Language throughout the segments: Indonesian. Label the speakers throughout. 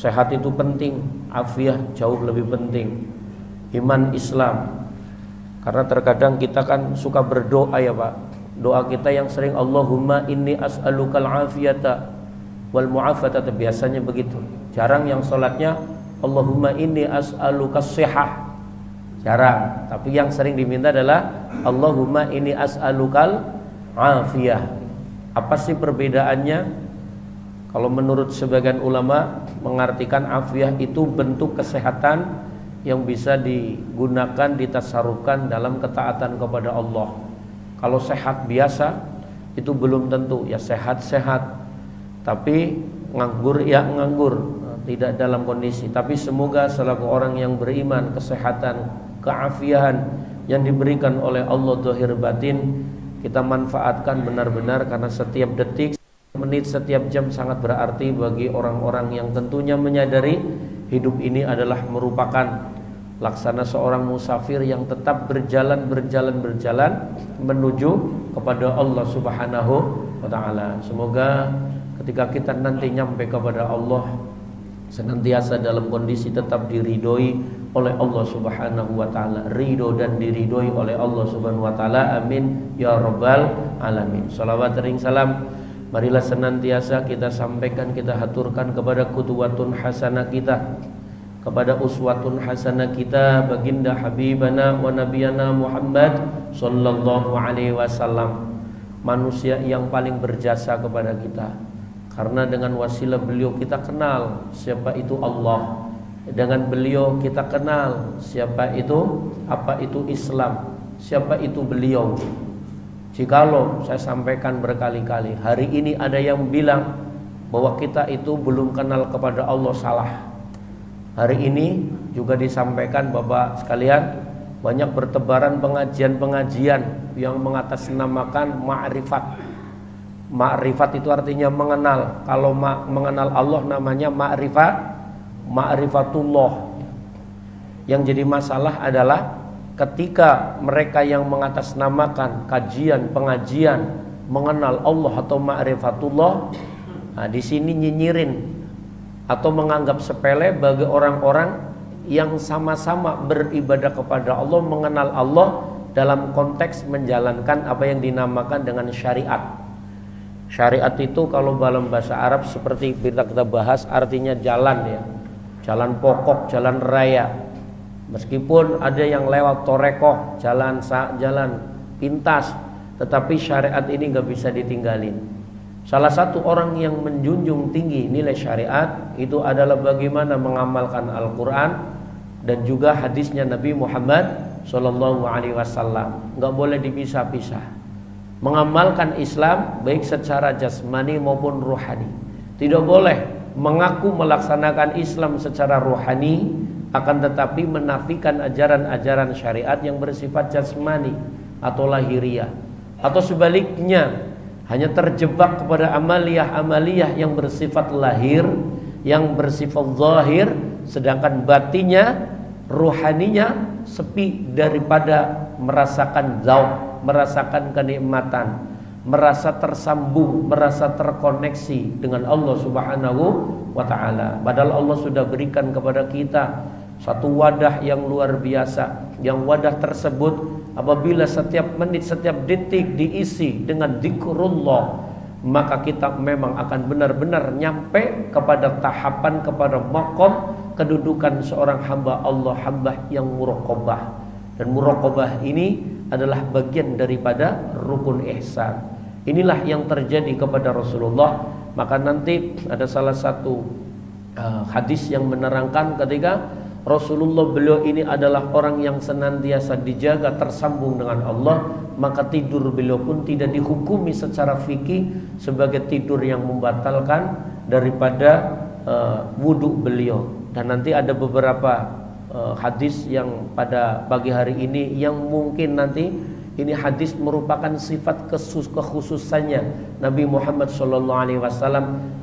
Speaker 1: Sehat itu penting, afiah jauh lebih penting. Iman Islam. Karena terkadang kita kan suka berdoa ya Pak. Doa kita yang sering Allahumma inni as'alukal afiyata wal mu'afatata, biasanya begitu. Jarang yang sholatnya Allahumma inni as'alukas sihah. Jarang. Tapi yang sering diminta adalah Allahumma inni as'alukal afiyah. Apa sih perbedaannya? Kalau menurut sebagian ulama mengartikan afiyah itu bentuk kesehatan yang bisa digunakan, ditasarufkan dalam ketaatan kepada Allah. Kalau sehat biasa itu belum tentu, ya sehat-sehat tapi nganggur ya nganggur, tidak dalam kondisi. Tapi semoga selaku orang yang beriman, kesehatan, keafian yang diberikan oleh Allah zahir batin kita manfaatkan benar-benar, karena setiap detik, menit, setiap jam sangat berarti bagi orang-orang yang tentunya menyadari hidup ini adalah merupakan laksana seorang musafir yang tetap berjalan menuju kepada Allah Subhanahu wa ta'ala. Semoga ketika kita nanti nyampe kepada Allah senantiasa dalam kondisi tetap diridhoi oleh Allah Subhanahu wa ta'ala, ridho dan diridhoi oleh Allah Subhanahu wa ta'ala. Amin ya rabbal alamin. Shalawat ring salam marilah senantiasa kita sampaikan, kita haturkan kepada qudwatun hasanah kita, kepada uswatun hasanah kita, baginda habibana wa nabiyana Muhammad sallallahu alaihi wasallam, manusia yang paling berjasa kepada kita. Karena dengan wasilah beliau kita kenal siapa itu Allah. Dengan beliau kita kenal siapa itu, apa itu Islam, siapa itu beliau. Jikalau saya sampaikan berkali-kali, hari ini ada yang bilang bahwa kita itu belum kenal kepada Allah, salah. Hari ini juga disampaikan Bapak sekalian, banyak bertebaran pengajian-pengajian yang mengatasnamakan ma'rifat. Ma'rifat itu artinya mengenal. Kalau mengenal Allah namanya ma'rifatullah. Yang jadi masalah adalah ketika mereka yang mengatasnamakan kajian, pengajian mengenal Allah atau ma'rifatullah, nah di sini nyinyirin atau menganggap sepele bagi orang-orang yang sama-sama beribadah kepada Allah, mengenal Allah dalam konteks menjalankan apa yang dinamakan dengan syariat. Syariat itu kalau dalam bahasa Arab seperti kita bahas artinya jalan ya, jalan pokok, jalan raya. Meskipun ada yang lewat torekoh, jalan pintas, tetapi syariat ini nggak bisa ditinggalin. Salah satu orang yang menjunjung tinggi nilai syariat itu adalah bagaimana mengamalkan Al-Quran dan juga hadisnya Nabi Muhammad Sallallahu Alaihi Wasallam. Nggak boleh dipisah-pisah. Mengamalkan Islam baik secara jasmani maupun ruhani. Tidak boleh mengaku melaksanakan Islam secara ruhani akan tetapi menafikan ajaran-ajaran syariat yang bersifat jasmani atau lahiriah, atau sebaliknya hanya terjebak kepada amaliyah-amaliyah yang bersifat lahir, yang bersifat zahir, sedangkan batinnya, ruhaninya sepi daripada merasakan zauq, merasakan kenikmatan, merasa tersambung, merasa terkoneksi dengan Allah Subhanahu wa ta'ala. Padahal Allah sudah berikan kepada kita satu wadah yang luar biasa, yang wadah tersebut apabila setiap menit, setiap detik diisi dengan dzikrullah, maka kita memang akan benar-benar nyampe kepada tahapan, kepada maqam kedudukan seorang hamba Allah, hamba yang muraqabah. Dan muraqabah ini adalah bagian daripada rukun ihsan. Inilah yang terjadi kepada Rasulullah. Maka nanti ada salah satu hadis yang menerangkan ketika Rasulullah, beliau ini adalah orang yang senantiasa dijaga tersambung dengan Allah, maka tidur beliau pun tidak dihukumi secara fikih sebagai tidur yang membatalkan daripada wudhu beliau. Dan nanti ada beberapa hadis yang pada pagi hari ini yang mungkin nanti ini hadis merupakan sifat kekhususannya Nabi Muhammad SAW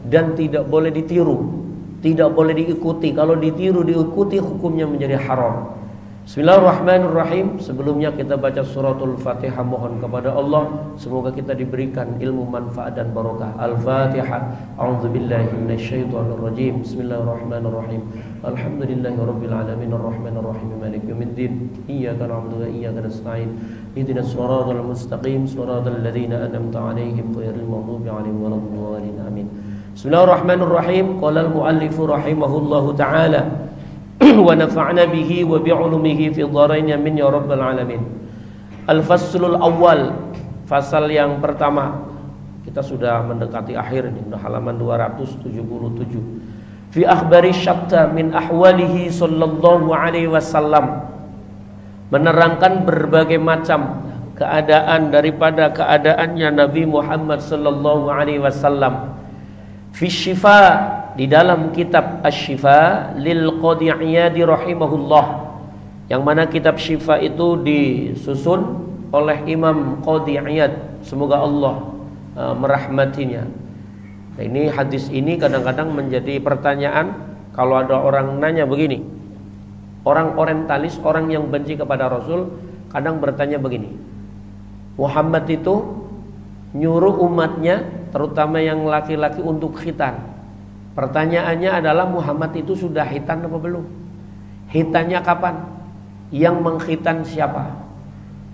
Speaker 1: dan tidak boleh ditiru, tidak boleh diikuti. Kalau ditiru, diikuti, hukumnya menjadi haram. Bismillahirrahmanirrahim. Sebelumnya kita baca suratul Fatihah, mohon kepada Allah semoga kita diberikan ilmu manfaat dan barokah. Al-Fatihah. A'udzubillahi minasyaitonirrajim. Bismillahirrahmanirrahim. Alhamdulillahirabbil alamin arrahmanirrahim maliki yaumiddin. Iyyaka na'budu wa iyyaka nasta'in. Ihdinas siratal mustaqim, siratal ladzina an'amta 'alaihim ghairil maghdubi 'alaihim waladdallin. Amin. Bismillahirrahmanirrahim. Qala al-muallif rahimahullahu ta'ala wa nafa'na bihi wa bi'ulumihi fi dharain amin ya rabbal alamin. Al-faslul awal, fasal yang pertama. Kita sudah mendekati akhir ini, sudah halaman 277. Fi akhbari syatta min ahwalihi sallallahu alaihi wasallam, menerangkan berbagai macam keadaan daripada keadaannya Nabi Muhammad sallallahu alaihi wasallam. Fi syifa, di dalam kitab Asy-Syifa lil Qadhi Iyadi rahimahullah, yang mana kitab Syifa itu disusun oleh Imam Qadhi Iyad, semoga Allah merahmatinya. Nah, ini hadis ini kadang-kadang menjadi pertanyaan kalau ada orang nanya begini. Orang orientalis, orang yang benci kepada Rasul kadang bertanya begini, Muhammad itu nyuruh umatnya, terutama yang laki-laki, untuk khitan. Pertanyaannya adalah Muhammad itu sudah khitan apa belum? Khitannya kapan? Yang mengkhitan siapa?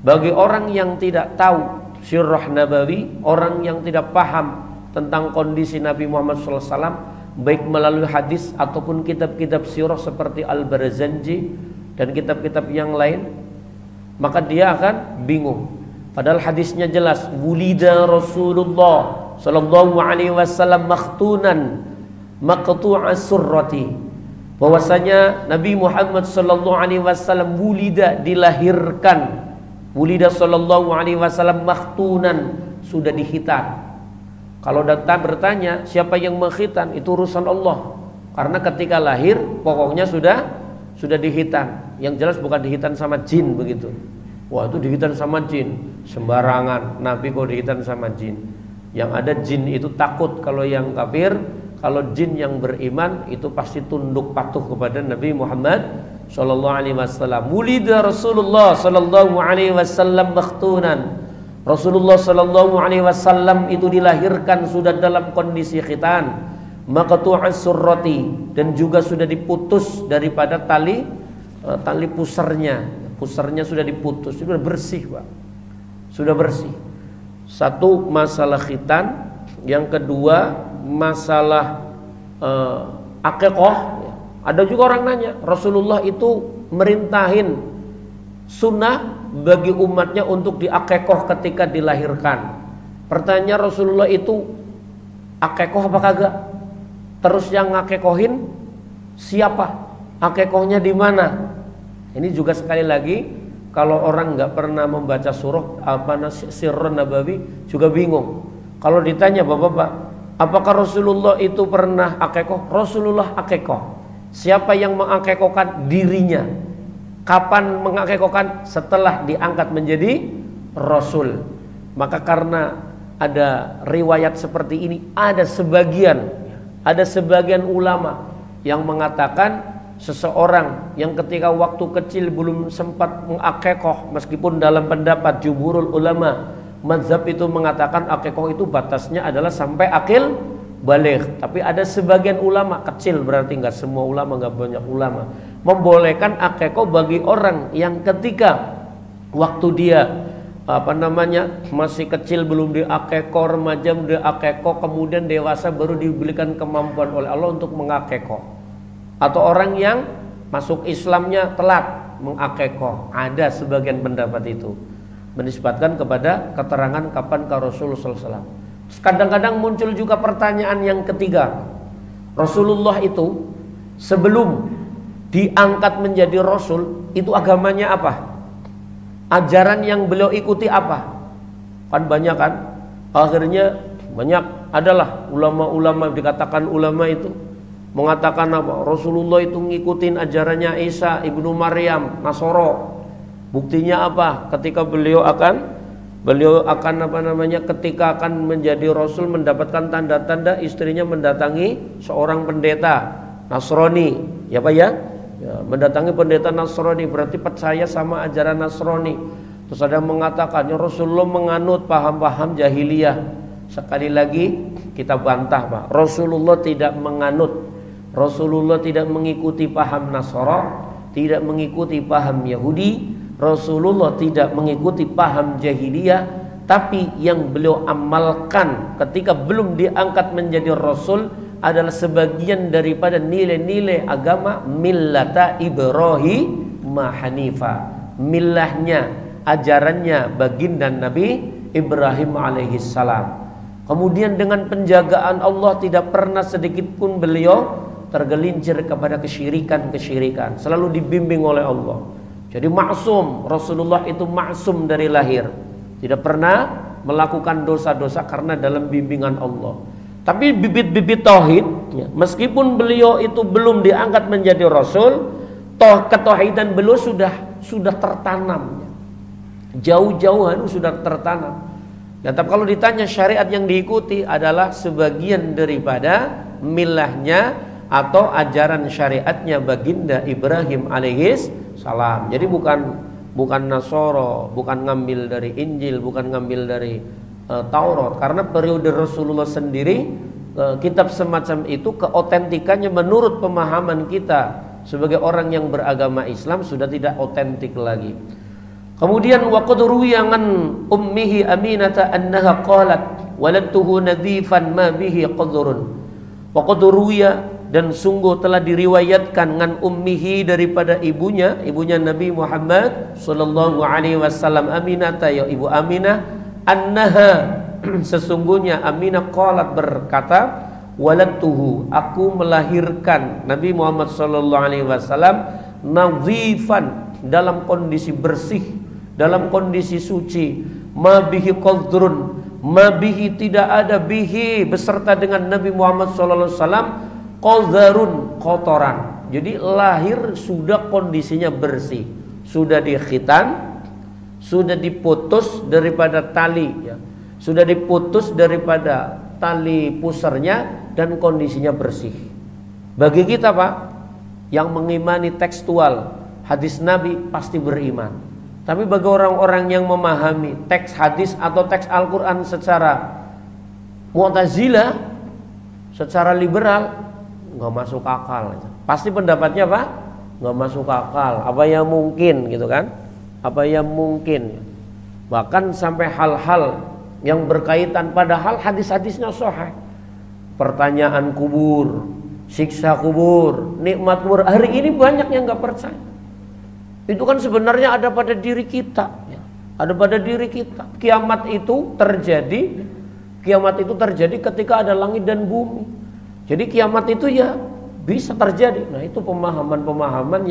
Speaker 1: Bagi orang yang tidak tahu sirah Nabawi, orang yang tidak paham tentang kondisi Nabi Muhammad SAW, baik melalui hadis ataupun kitab-kitab sirah seperti Al-Barzanji dan kitab-kitab yang lain, maka dia akan bingung. Padahal hadisnya jelas, wulida Rasulullah sallallahu alaihi wasallam makhtunan maqtu'as surrati, bahwasanya Nabi Muhammad sallallahu alaihi wasallam wulida, dilahirkan, wulida sallallahu alaihi wasallam makhtunan, sudah dikhitan. Kalau datang bertanya siapa yang mengkhitan, itu urusan Allah, karena ketika lahir pokoknya sudah dikhitan. Yang jelas bukan dikhitan sama jin begitu. Wah, itu dikhitan sama jin, sembarangan. Nabi kok dikhitan sama jin? Yang ada jin itu takut kalau yang kafir. Kalau jin yang beriman itu pasti tunduk patuh kepada Nabi Muhammad sallallahu alaihi wasallam. Wulida Rasulullah sallallahu alaihi wasallam makhtunan. Rasulullah sallallahu alaihi wasallam itu dilahirkan sudah dalam kondisi khitan, maqtu'as surrati, dan juga sudah diputus daripada tali pusarnya. Pusarnya sudah diputus, sudah bersih, Pak. Sudah bersih. Satu, masalah khitan. Yang kedua, masalah akikoh. Ada juga orang nanya, Rasulullah itu merintahin sunnah bagi umatnya untuk diakikoh ketika dilahirkan. Pertanyaan, Rasulullah itu akikoh apa kagak? Terus yang ngakikohin siapa? Akikohnya di mana? Ini juga sekali lagi, kalau orang nggak pernah membaca surah sirrun nabawi juga bingung. Kalau ditanya bapak-bapak, apakah Rasulullah itu pernah akikoh? Rasulullah akikoh. Siapa yang mengakikohkan? Dirinya. Kapan mengakikohkan? Setelah diangkat menjadi Rasul. Maka karena ada riwayat seperti ini, ada sebagian ulama yang mengatakan seseorang yang ketika waktu kecil belum sempat mengakikoh, meskipun dalam pendapat jumhurul ulama mazhab itu mengatakan akikoh itu batasnya adalah sampai akil baligh. Tapi ada sebagian ulama, kecil berarti nggak semua ulama, nggak banyak ulama, membolehkan akikoh bagi orang yang ketika waktu dia masih kecil belum diakikoh, remaja diakikoh, kemudian dewasa baru diberikan kemampuan oleh Allah untuk mengakikoh. Atau orang yang masuk Islamnya telat mengakikoh. Ada sebagian pendapat itu menisbatkan kepada keterangan kapan ke Rasulullah SAW. Kadang-kadang muncul juga pertanyaan yang ketiga, Rasulullah itu sebelum diangkat menjadi Rasul itu agamanya apa? Ajaran yang beliau ikuti apa? Kan banyak kan? Akhirnya banyak adalah ulama-ulama, dikatakan ulama itu mengatakan apa? Rasulullah itu ngikutin ajarannya Isa ibnu Maryam, Nasoro. Buktinya apa? Ketika beliau akan ketika akan menjadi Rasul, mendapatkan tanda-tanda, istrinya mendatangi seorang pendeta Nasrani, ya Pak ya, Ya, mendatangi pendeta Nasrani berarti percaya sama ajaran Nasrani. Terus ada yang mengatakan ya Rasulullah menganut paham-paham jahiliyah. Sekali lagi kita bantah, Pak. Rasulullah tidak menganut, Rasulullah tidak mengikuti paham Nasara, tidak mengikuti paham Yahudi, Rasulullah tidak mengikuti paham jahiliyah. Tapi yang beliau amalkan ketika belum diangkat menjadi Rasul adalah sebagian daripada nilai-nilai agama millata Ibrahim hanifa, millahnya, ajarannya baginda Nabi Ibrahim alaihissalam. Kemudian dengan penjagaan Allah tidak pernah sedikit pun beliau tergelincir kepada kesyirikan-kesyirikan, selalu dibimbing oleh Allah. Jadi maksum, Rasulullah itu maksum dari lahir, tidak pernah melakukan dosa-dosa karena dalam bimbingan Allah. Tapi bibit-bibit tauhid, ya, meskipun beliau itu belum diangkat menjadi Rasul, ketauhidan beliau sudah tertanam, ya. Jauh-jauhan sudah tertanam. Ya, tapi kalau ditanya syariat yang diikuti adalah sebagian daripada milahnya atau ajaran syariatnya baginda Ibrahim alaihis salam. Jadi bukan Nasoro, bukan ngambil dari Injil, bukan ngambil dari Taurat. Karena periode Rasulullah sendiri kitab semacam itu keotentikannya menurut pemahaman kita sebagai orang yang beragama Islam sudah tidak otentik lagi. Kemudian waqad ruwiya an ummihi Aminata annaha qalat waladtuhu nadhifan ma bihi qadrun. Waqad ruwiya, dan sungguh telah diriwayatkan ngan ummihi daripada ibunya Nabi Muhammad sallallahu alaihi wasallam, Aminata, ya ibu Aminah, annaha sesungguhnya Aminah qalat berkata, waladtuhu, aku melahirkan Nabi Muhammad sallallahu alaihi wasallam nadhifan, dalam kondisi bersih, dalam kondisi suci, ma bihi qadrun, ma bihi tidak ada bihi beserta dengan Nabi Muhammad sallallahu alaihi wasallam qadrun, kotoran. Jadi lahir sudah kondisinya bersih, sudah dikhitan, sudah diputus daripada tali, ya, sudah diputus daripada tali pusarnya dan kondisinya bersih. Bagi kita, Pak, yang mengimani tekstual hadis Nabi pasti beriman. Tapi bagi orang-orang yang memahami teks hadis atau teks Al-Quran secara Mu'tazilah, secara liberal, nggak masuk akal. Pasti pendapatnya Pak, nggak masuk akal. Apa yang mungkin, gitu kan? Apa yang mungkin? Bahkan sampai hal-hal yang berkaitan, padahal hadis-hadisnya sahih. Pertanyaan kubur, siksa kubur, nikmat kubur. Hari ini banyak yang nggak percaya. Itu kan sebenarnya ada pada diri kita, ya. Ada pada diri kita. Kiamat itu terjadi ketika ada langit dan bumi. Jadi kiamat itu ya bisa terjadi. Nah, itu pemahaman-pemahaman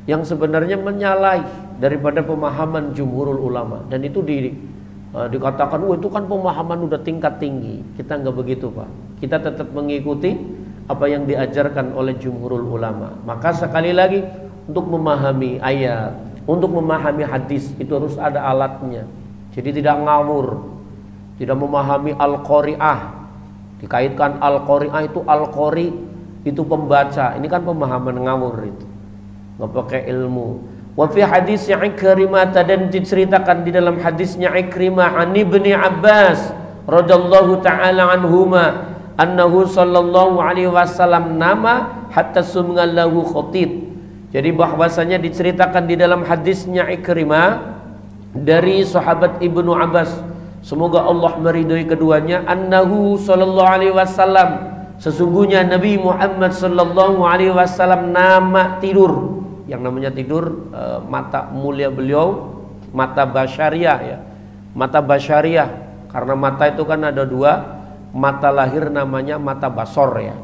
Speaker 1: yang sebenarnya menyalahi daripada pemahaman jumhurul ulama. Dan itu dikatakan, itu kan pemahaman udah tingkat tinggi. Kita nggak begitu, Pak. Kita tetap mengikuti apa yang diajarkan oleh jumhurul ulama. Maka sekali lagi, untuk memahami ayat, untuk memahami hadis itu harus ada alatnya. Jadi tidak ngawur, tidak memahami al-qari'ah. Dikaitkan al-qari'ah itu al-qari itu pembaca. Ini kan pemahaman ngawur itu. Nggak pakai ilmu. Wa fi hadisnya Ikrimah, dan diceritakan di dalam hadisnya Ikrimah an Ibni Abbas radhiyallahu taala anhuma annahu sallallahu alaihi wasallam nama hatta sumngallahu khatib. Jadi bahwasanya diceritakan di dalam hadisnya Ikrimah dari sahabat Ibnu Abbas, semoga Allah meridhoi keduanya, annahu sallallahu alaihi wasallam, sesungguhnya Nabi Muhammad sallallahu alaihi wasallam nama tidur. Yang namanya tidur, mata mulia beliau mata basyariah, ya. Mata basyariah, karena mata itu kan ada dua, mata lahir namanya mata basor, ya.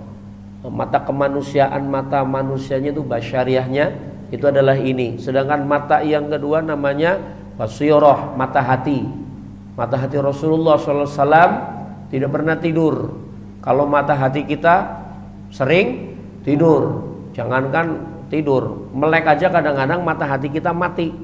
Speaker 1: Mata kemanusiaan, mata manusianya itu basyariahnya itu adalah ini. Sedangkan mata yang kedua namanya basirah, mata hati. Mata hati Rasulullah SAW tidak pernah tidur. Kalau mata hati kita sering tidur, jangankan tidur, melek aja kadang-kadang mata hati kita mati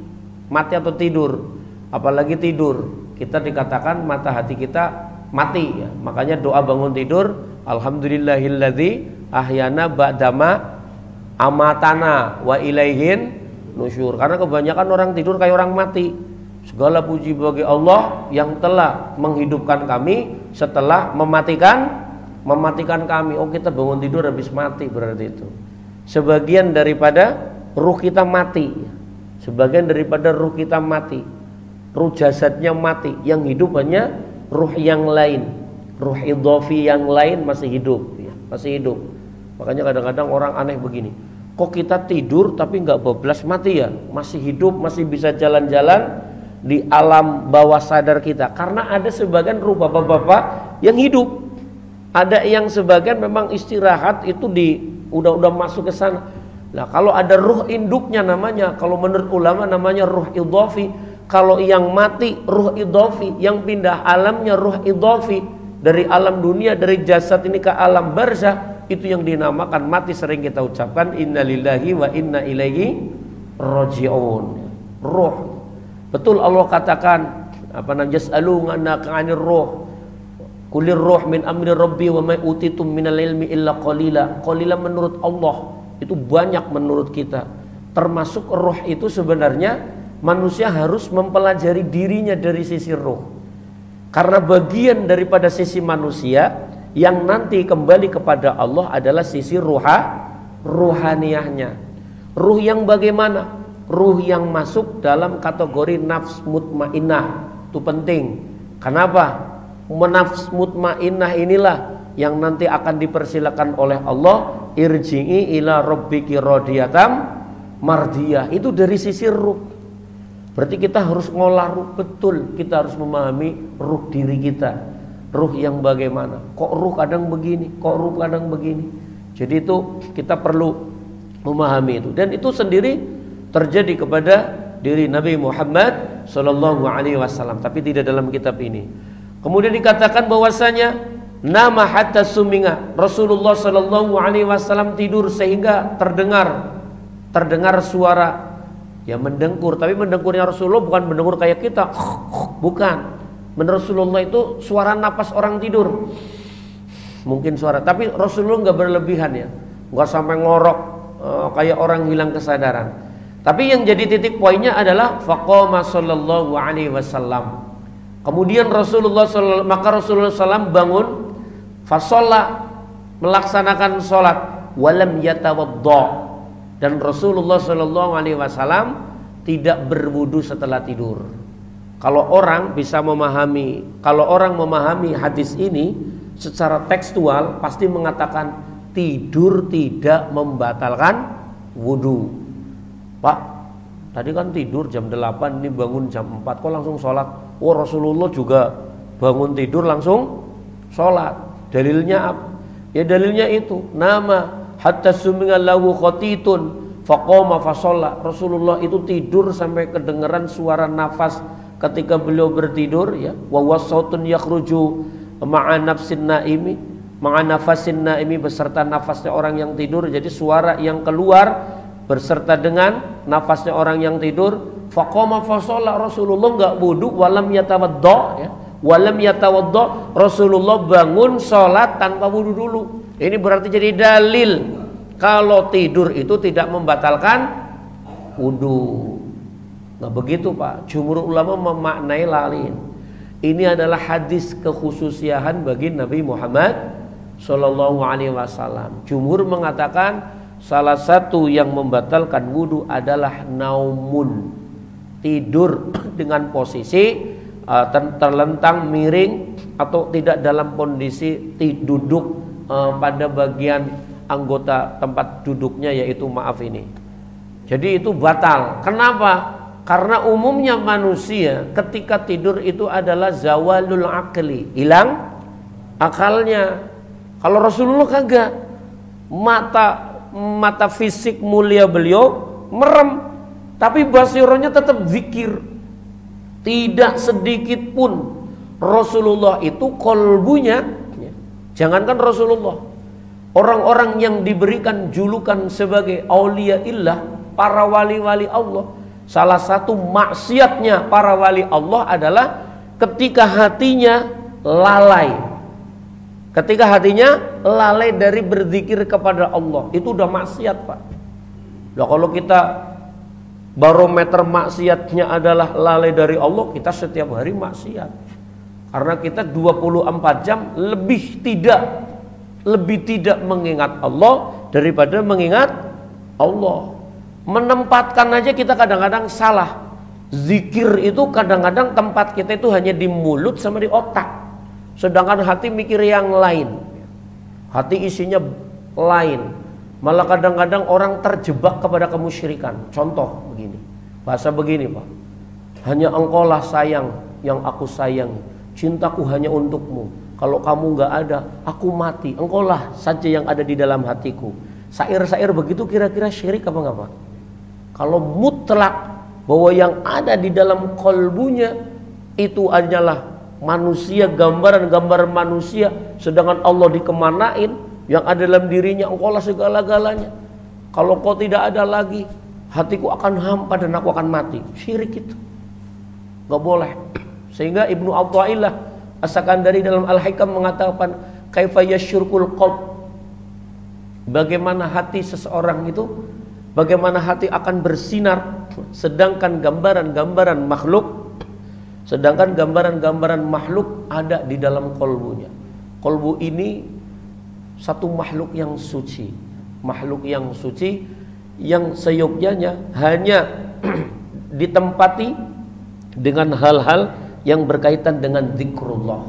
Speaker 1: atau tidur. Apalagi tidur, kita dikatakan mata hati kita mati, ya. Makanya doa bangun tidur, alhamdulillahilladzi ahyana ba'dama amatana wa ilaihin nusyur. Karena kebanyakan orang tidur kayak orang mati. Segala puji bagi Allah yang telah menghidupkan kami setelah mematikan kami. Oh, kita bangun tidur habis mati, berarti itu sebagian daripada ruh kita mati. Sebagian daripada ruh kita mati. Ruh jasadnya mati, yang hidup hanya ruh yang lain. Ruh idhofi yang lain masih hidup ya, masih hidup. Makanya kadang-kadang orang aneh begini, kok kita tidur tapi nggak bablas mati ya, masih hidup, masih bisa jalan-jalan di alam bawah sadar kita. Karena ada sebagian ruh bapak-bapak yang hidup, ada yang sebagian memang istirahat itu udah masuk ke sana. Nah, kalau ada ruh induknya namanya, kalau menurut ulama namanya ruh idhofi. Kalau yang mati ruh idhofi, yang pindah alamnya ruh idhofi, dari alam dunia, dari jasad ini ke alam barzah, itu yang dinamakan mati. Sering kita ucapkan innalillahi wa inna ilaihi raji'un. Ruh. Betul Allah katakan apa namanya, yas'alunaka 'anir ruh. Qulir ruh min amri rabbi wa ma utitum minal ilmi illa qalila. Qalila menurut Allah, itu banyak menurut kita. Termasuk ruh itu sebenarnya manusia harus mempelajari dirinya dari sisi ruh. Karena bagian daripada sisi manusia yang nanti kembali kepada Allah adalah sisi ruhaniyahnya. Ruh yang bagaimana? Ruh yang masuk dalam kategori nafs mutmainnah. Itu penting. Kenapa? Nafs mutmainnah inilah yang nanti akan dipersilakan oleh Allah, irji'i ila rabbiki radiyatam mardiyah. Itu dari sisi ruh. Berarti kita harus ngolah ruh betul. Kita harus memahami ruh diri kita. Ruh yang bagaimana? Kok ruh kadang begini, kok ruh kadang begini. Jadi itu kita perlu memahami itu. Dan itu sendiri terjadi kepada diri Nabi Muhammad sallallahu alaihi wasallam, tapi tidak dalam kitab ini. Kemudian dikatakan bahwasanya nama hatta suminga, Rasulullah sallallahu alaihi wasallam tidur sehingga terdengar suara ya mendengkur. Tapi mendengkurnya Rasulullah bukan mendengkur kayak kita, bukan. Menurut Rasulullah itu suara napas orang tidur, mungkin suara. Tapi Rasulullah nggak berlebihan ya, nggak sampai ngorok kayak orang hilang kesadaran. Tapi yang jadi titik poinnya adalah faqama sallallahu alaihi wasallam. Kemudian Rasulullah SAW bangun, fasolla, melaksanakan sholat, walam yatawadda, dan Rasulullah SAW tidak berwudu setelah tidur. Kalau orang bisa memahami, kalau orang memahami hadis ini secara tekstual, pasti mengatakan tidur tidak membatalkan wudu. Pak, tadi kan tidur jam 8, ini bangun jam 4, kok langsung sholat? Oh, Rasulullah juga bangun tidur langsung sholat. Dalilnya apa? Ya dalilnya itu, nama hatta suminga lahu khotitun faqoma fasolla. Rasulullah itu tidur sampai kedengaran suara nafas ketika beliau bertidur ya. Wa wassautun yakhruju ma'a nafsin naimi, ma'a nafasin naimi, beserta nafasnya orang yang tidur. Jadi suara yang keluar berserta dengan nafasnya orang yang tidur. Faqama fasolla, Rasulullah nggak wudu, walam yatawaddo ya. Walam yatawaddo, Rasulullah bangun sholat tanpa wudu dulu. Ini berarti jadi dalil kalau tidur itu tidak membatalkan wudu. Nah begitu Pak, jumhur ulama memaknai lain. Ini adalah hadis kekhususiaan bagi Nabi Muhammad Sallallahu Alaihi Wasallam. Jumhur mengatakan salah satu yang membatalkan wudu adalah naumun, tidur dengan posisi terlentang miring atau tidak dalam kondisi duduk pada bagian anggota tempat duduknya, yaitu maaf ini. Jadi itu batal. Kenapa? Karena umumnya manusia ketika tidur itu adalah zawalul akli, hilang akalnya. Kalau Rasulullah kagak, mata fisik mulia beliau merem, tapi basironya tetap zikir. Tidak sedikit pun Rasulullah itu kolbunya, jangankan Rasulullah, orang-orang yang diberikan julukan sebagai aulia illah, para wali-wali Allah, salah satu maksiatnya para wali Allah adalah ketika hatinya lalai. Ketika hatinya lalai dari berzikir kepada Allah, itu udah maksiat Pak. Lah kalau kita barometer maksiatnya adalah lalai dari Allah, kita setiap hari maksiat. Karena kita 24 jam lebih tidak mengingat Allah daripada mengingat Allah. Menempatkan aja kita kadang-kadang salah. Zikir itu kadang-kadang tempat kita itu hanya di mulut sama di otak. Sedangkan hati mikir yang lain. Hati isinya lain. Malah kadang-kadang orang terjebak kepada kemusyrikan. Contoh begini. Bahasa begini, Pak. Hanya engkaulah sayang yang aku sayang. Cintaku hanya untukmu. Kalau kamu nggak ada, aku mati. Engkaulah saja yang ada di dalam hatiku. Syair-syair begitu kira-kira syirik apa enggak, Pak? Kalau mutlak bahwa yang ada di dalam kalbunya itu adalah manusia, gambaran-gambaran manusia, sedangkan Allah dikemanain, yang ada dalam dirinya engkaulah segala-galanya. Kalau kau tidak ada lagi, hatiku akan hampa dan aku akan mati. Syirik itu nggak boleh. Sehingga Ibnu Athaillah As-Sakandari dalam Al-Hikam mengatakan, kaifa yasyurkul qalb, bagaimana hati seseorang itu, bagaimana hati akan bersinar sedangkan gambaran-gambaran makhluk ada di dalam kolbunya. Kolbu ini satu makhluk yang suci, yang seyogyanya hanya ditempati dengan hal-hal yang berkaitan dengan zikrullah.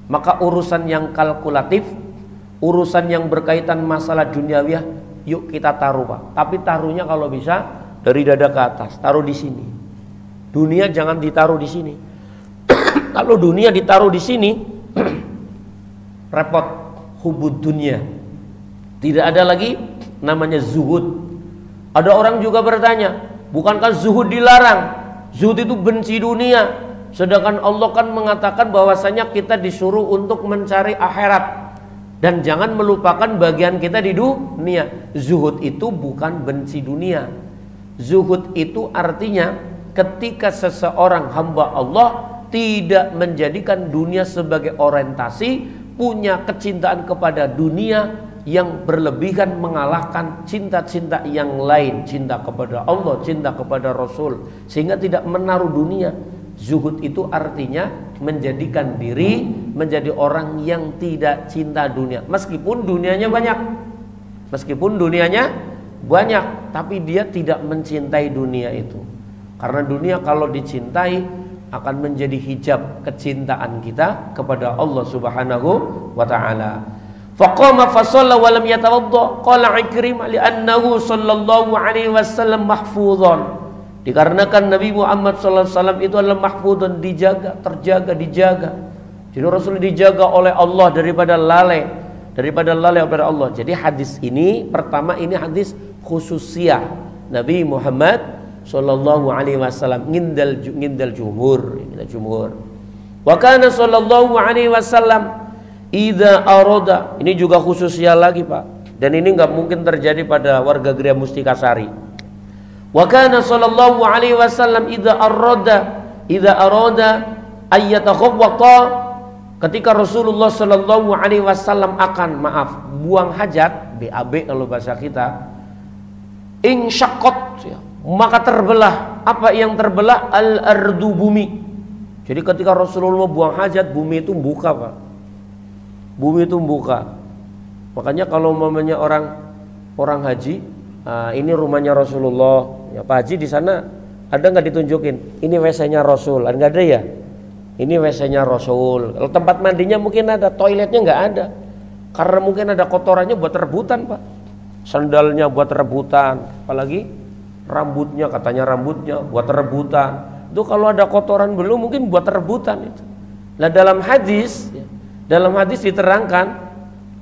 Speaker 1: Maka urusan yang kalkulatif, urusan yang berkaitan masalah duniawiah, yuk kita taruh, Pak. Tapi taruhnya kalau bisa dari dada ke atas, taruh di sini. Dunia jangan ditaruh di sini. Kalau dunia ditaruh di sini, repot. Hubud dunia. Tidak ada lagi namanya zuhud. Ada orang juga bertanya, bukankah zuhud dilarang? Zuhud itu benci dunia. Sedangkan Allah kan mengatakan bahwasanya kita disuruh untuk mencari akhirat dan jangan melupakan bagian kita di dunia. Zuhud itu bukan benci dunia. Zuhud itu artinya ketika seseorang hamba Allah tidak menjadikan dunia sebagai orientasi, punya kecintaan kepada dunia yang berlebihan mengalahkan cinta-cinta yang lain, cinta kepada Allah, cinta kepada Rasul, sehingga tidak menaruh dunia. Zuhud itu artinya menjadikan diri menjadi orang yang tidak cinta dunia. Meskipun dunianya banyak, tapi dia tidak mencintai dunia itu. Karena dunia kalau dicintai akan menjadi hijab kecintaan kita kepada Allah Subhanahu wa taala. Faqama fa shalla wa lam yatawadda, qala Ikrimah li'annahu sallallahu alaihi wasallam mahfuzan. Dikarenakan Nabi Muhammad SAW itu adalah mahfudun, terjaga. Jadi Rasul dijaga oleh Allah daripada lalai kepada Allah. Jadi hadis ini pertama ini hadis khususiyah Nabi Muhammad sallallahu alaihi wasallam ngindal jumhur. Wa kana sallallahu alaihi wasallam idza arada, ini juga khususiyah lagi, Pak. Dan ini nggak mungkin terjadi pada warga Gria Mustikasari. Wa kana sallallahu alaihi wasallam idza arada ayyatakhawwata, ketika Rasulullah sallallahu alaihi wasallam akan buang hajat, BAB kalau bahasa kita, insyaqqat, maka terbelah. Apa yang terbelah? Al-ardu, bumi. Jadi ketika Rasulullah buang hajat, bumi itu buka, Pak. Bumi itu buka. Makanya kalau mamanya orang haji, ini rumahnya Rasulullah. Ya, Pak Haji di sana ada nggak ditunjukin? Ini WC-nya Rasul, nggak ada ya? Ini WC-nya Rasul. Kalau tempat mandinya mungkin ada, toiletnya nggak ada. Karena mungkin ada kotorannya buat rebutan, Pak. Sandalnya buat rebutan, apalagi rambutnya, katanya rambutnya buat rebutan. Itu kalau ada kotoran belum mungkin buat rebutan itu. Nah dalam hadis diterangkan,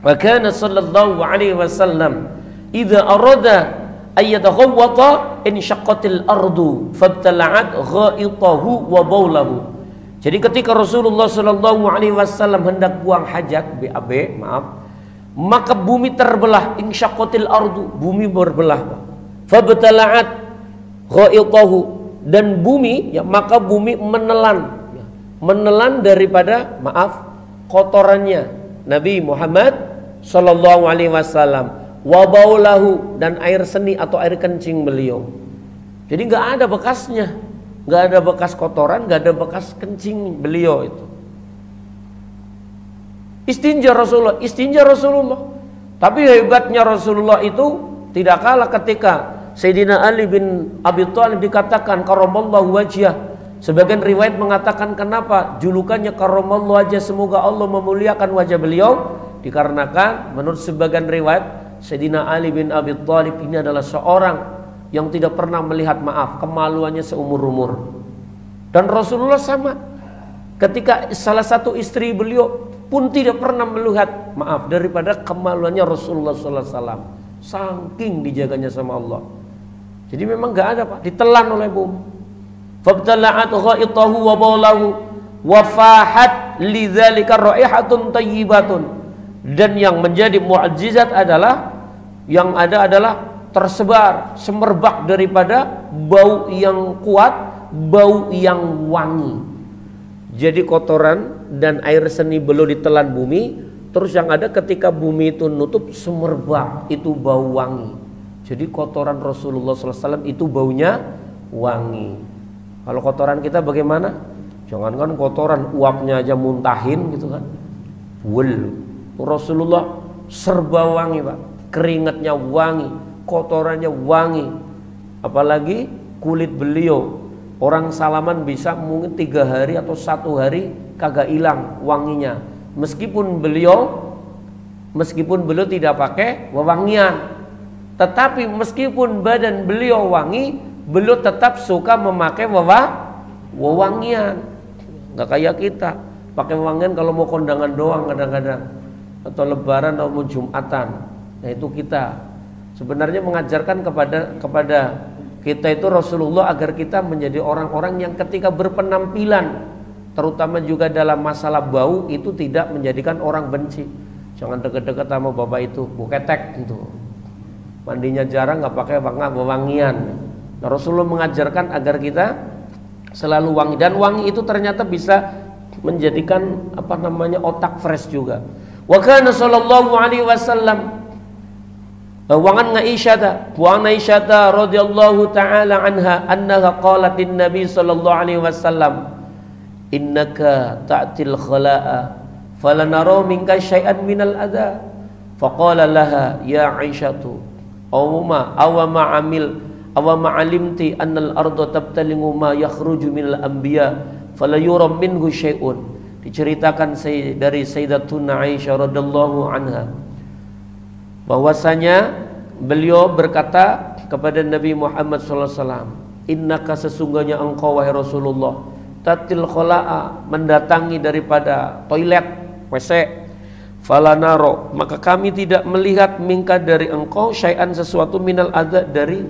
Speaker 1: wa kana sallallahu alaihi wasallam idza arada ayyataghawwata insyaqqatil ardu fabtala'at ghaitahu wa baulahu. Jadi ketika Rasulullah sallallahu alaihi wasallam hendak buang hajat, BAB, maka bumi terbelah, insyaqqatil ardu, bumi berbelah. Fabtala'at ghaitahu, dan bumi, maka bumi menelan daripada kotorannya Nabi Muhammad sallallahu alaihi wasallam. wa baulahu, dan air seni atau air kencing beliau. Jadi nggak ada bekasnya, nggak ada bekas kotoran, nggak ada bekas kencing beliau itu. Istinja Rasulullah. Tapi hebatnya Rasulullah itu tidak kalah ketika Sayyidina Ali bin Abi Thalib dikatakan karramallahu wajhah. Sebagian riwayat mengatakan kenapa julukannya karramallahu wajhah, semoga Allah memuliakan wajah beliau, dikarenakan menurut sebagian riwayat Sayyidina Ali bin Abi Thalib ini adalah seorang yang tidak pernah melihat maaf, kemaluannya seumur-umur. Dan Rasulullah sama, ketika salah satu istri beliau pun tidak pernah melihat maaf daripada kemaluannya Rasulullah SAW. Saking dijaganya sama Allah. Jadi memang nggak ada Pak, ditelan oleh bumi. Fabtala'at ghaitahu wa bawlahu wa fahat lidzalika raihatun thayyibatun. Dan yang menjadi mukjizat adalah yang ada adalah tersebar semerbak daripada bau yang kuat, bau yang wangi. Jadi kotoran dan air seni belum ditelan bumi, terus yang ada ketika bumi itu nutup semerbak, itu bau wangi. Jadi kotoran Rasulullah SAW itu baunya wangi. Kalau kotoran kita bagaimana? Jangankan kotoran, uapnya aja muntahin gitu kan. Rasulullah serba wangi Pak, keringatnya wangi, kotorannya wangi. Apalagi kulit beliau, orang salaman bisa mungkin 3 hari atau 1 hari kagak hilang wanginya. Meskipun beliau tidak pakai wewangian, tetapi meskipun badan beliau wangi, beliau tetap suka memakai wewangian. Nggak kayak kita pakai wewangian kalau mau kondangan doang kadang-kadang, atau lebaran atau mau jumatan. Nah itu kita sebenarnya mengajarkan kepada kita itu Rasulullah agar kita menjadi orang-orang yang ketika berpenampilan, terutama juga dalam masalah bau, itu tidak menjadikan orang benci. Jangan deket-deket sama bapak itu, buketek gitu. Mandinya jarang, nggak pakai wewangian. Nah, Rasulullah mengajarkan agar kita selalu wangi, dan wangi itu ternyata bisa menjadikan otak fresh juga. Wa kana sallallahu alaihi wasallam Wangan Aisyah radhiyallahu taala anha annaha qalat lin nabi sallallahu alaihi wasallam innaka ta'til khala'a falanara minka syai'an minal adha faqala laha ya Aisyatu awma alimti annal arda tabtalingu ma yakhruju minal anbiya fala yuram minhu syai'un. Diceritakan dari Sayyidatuna Aisyah radhiyallahu anha bahwasanya beliau berkata kepada Nabi Muhammad SAW, innaka sesungguhnya engkau wahai Rasulullah tatil khola'a mendatangi daripada toilet WC, falanaro maka kami tidak melihat minka dari engkau syai'an sesuatu minal adza dari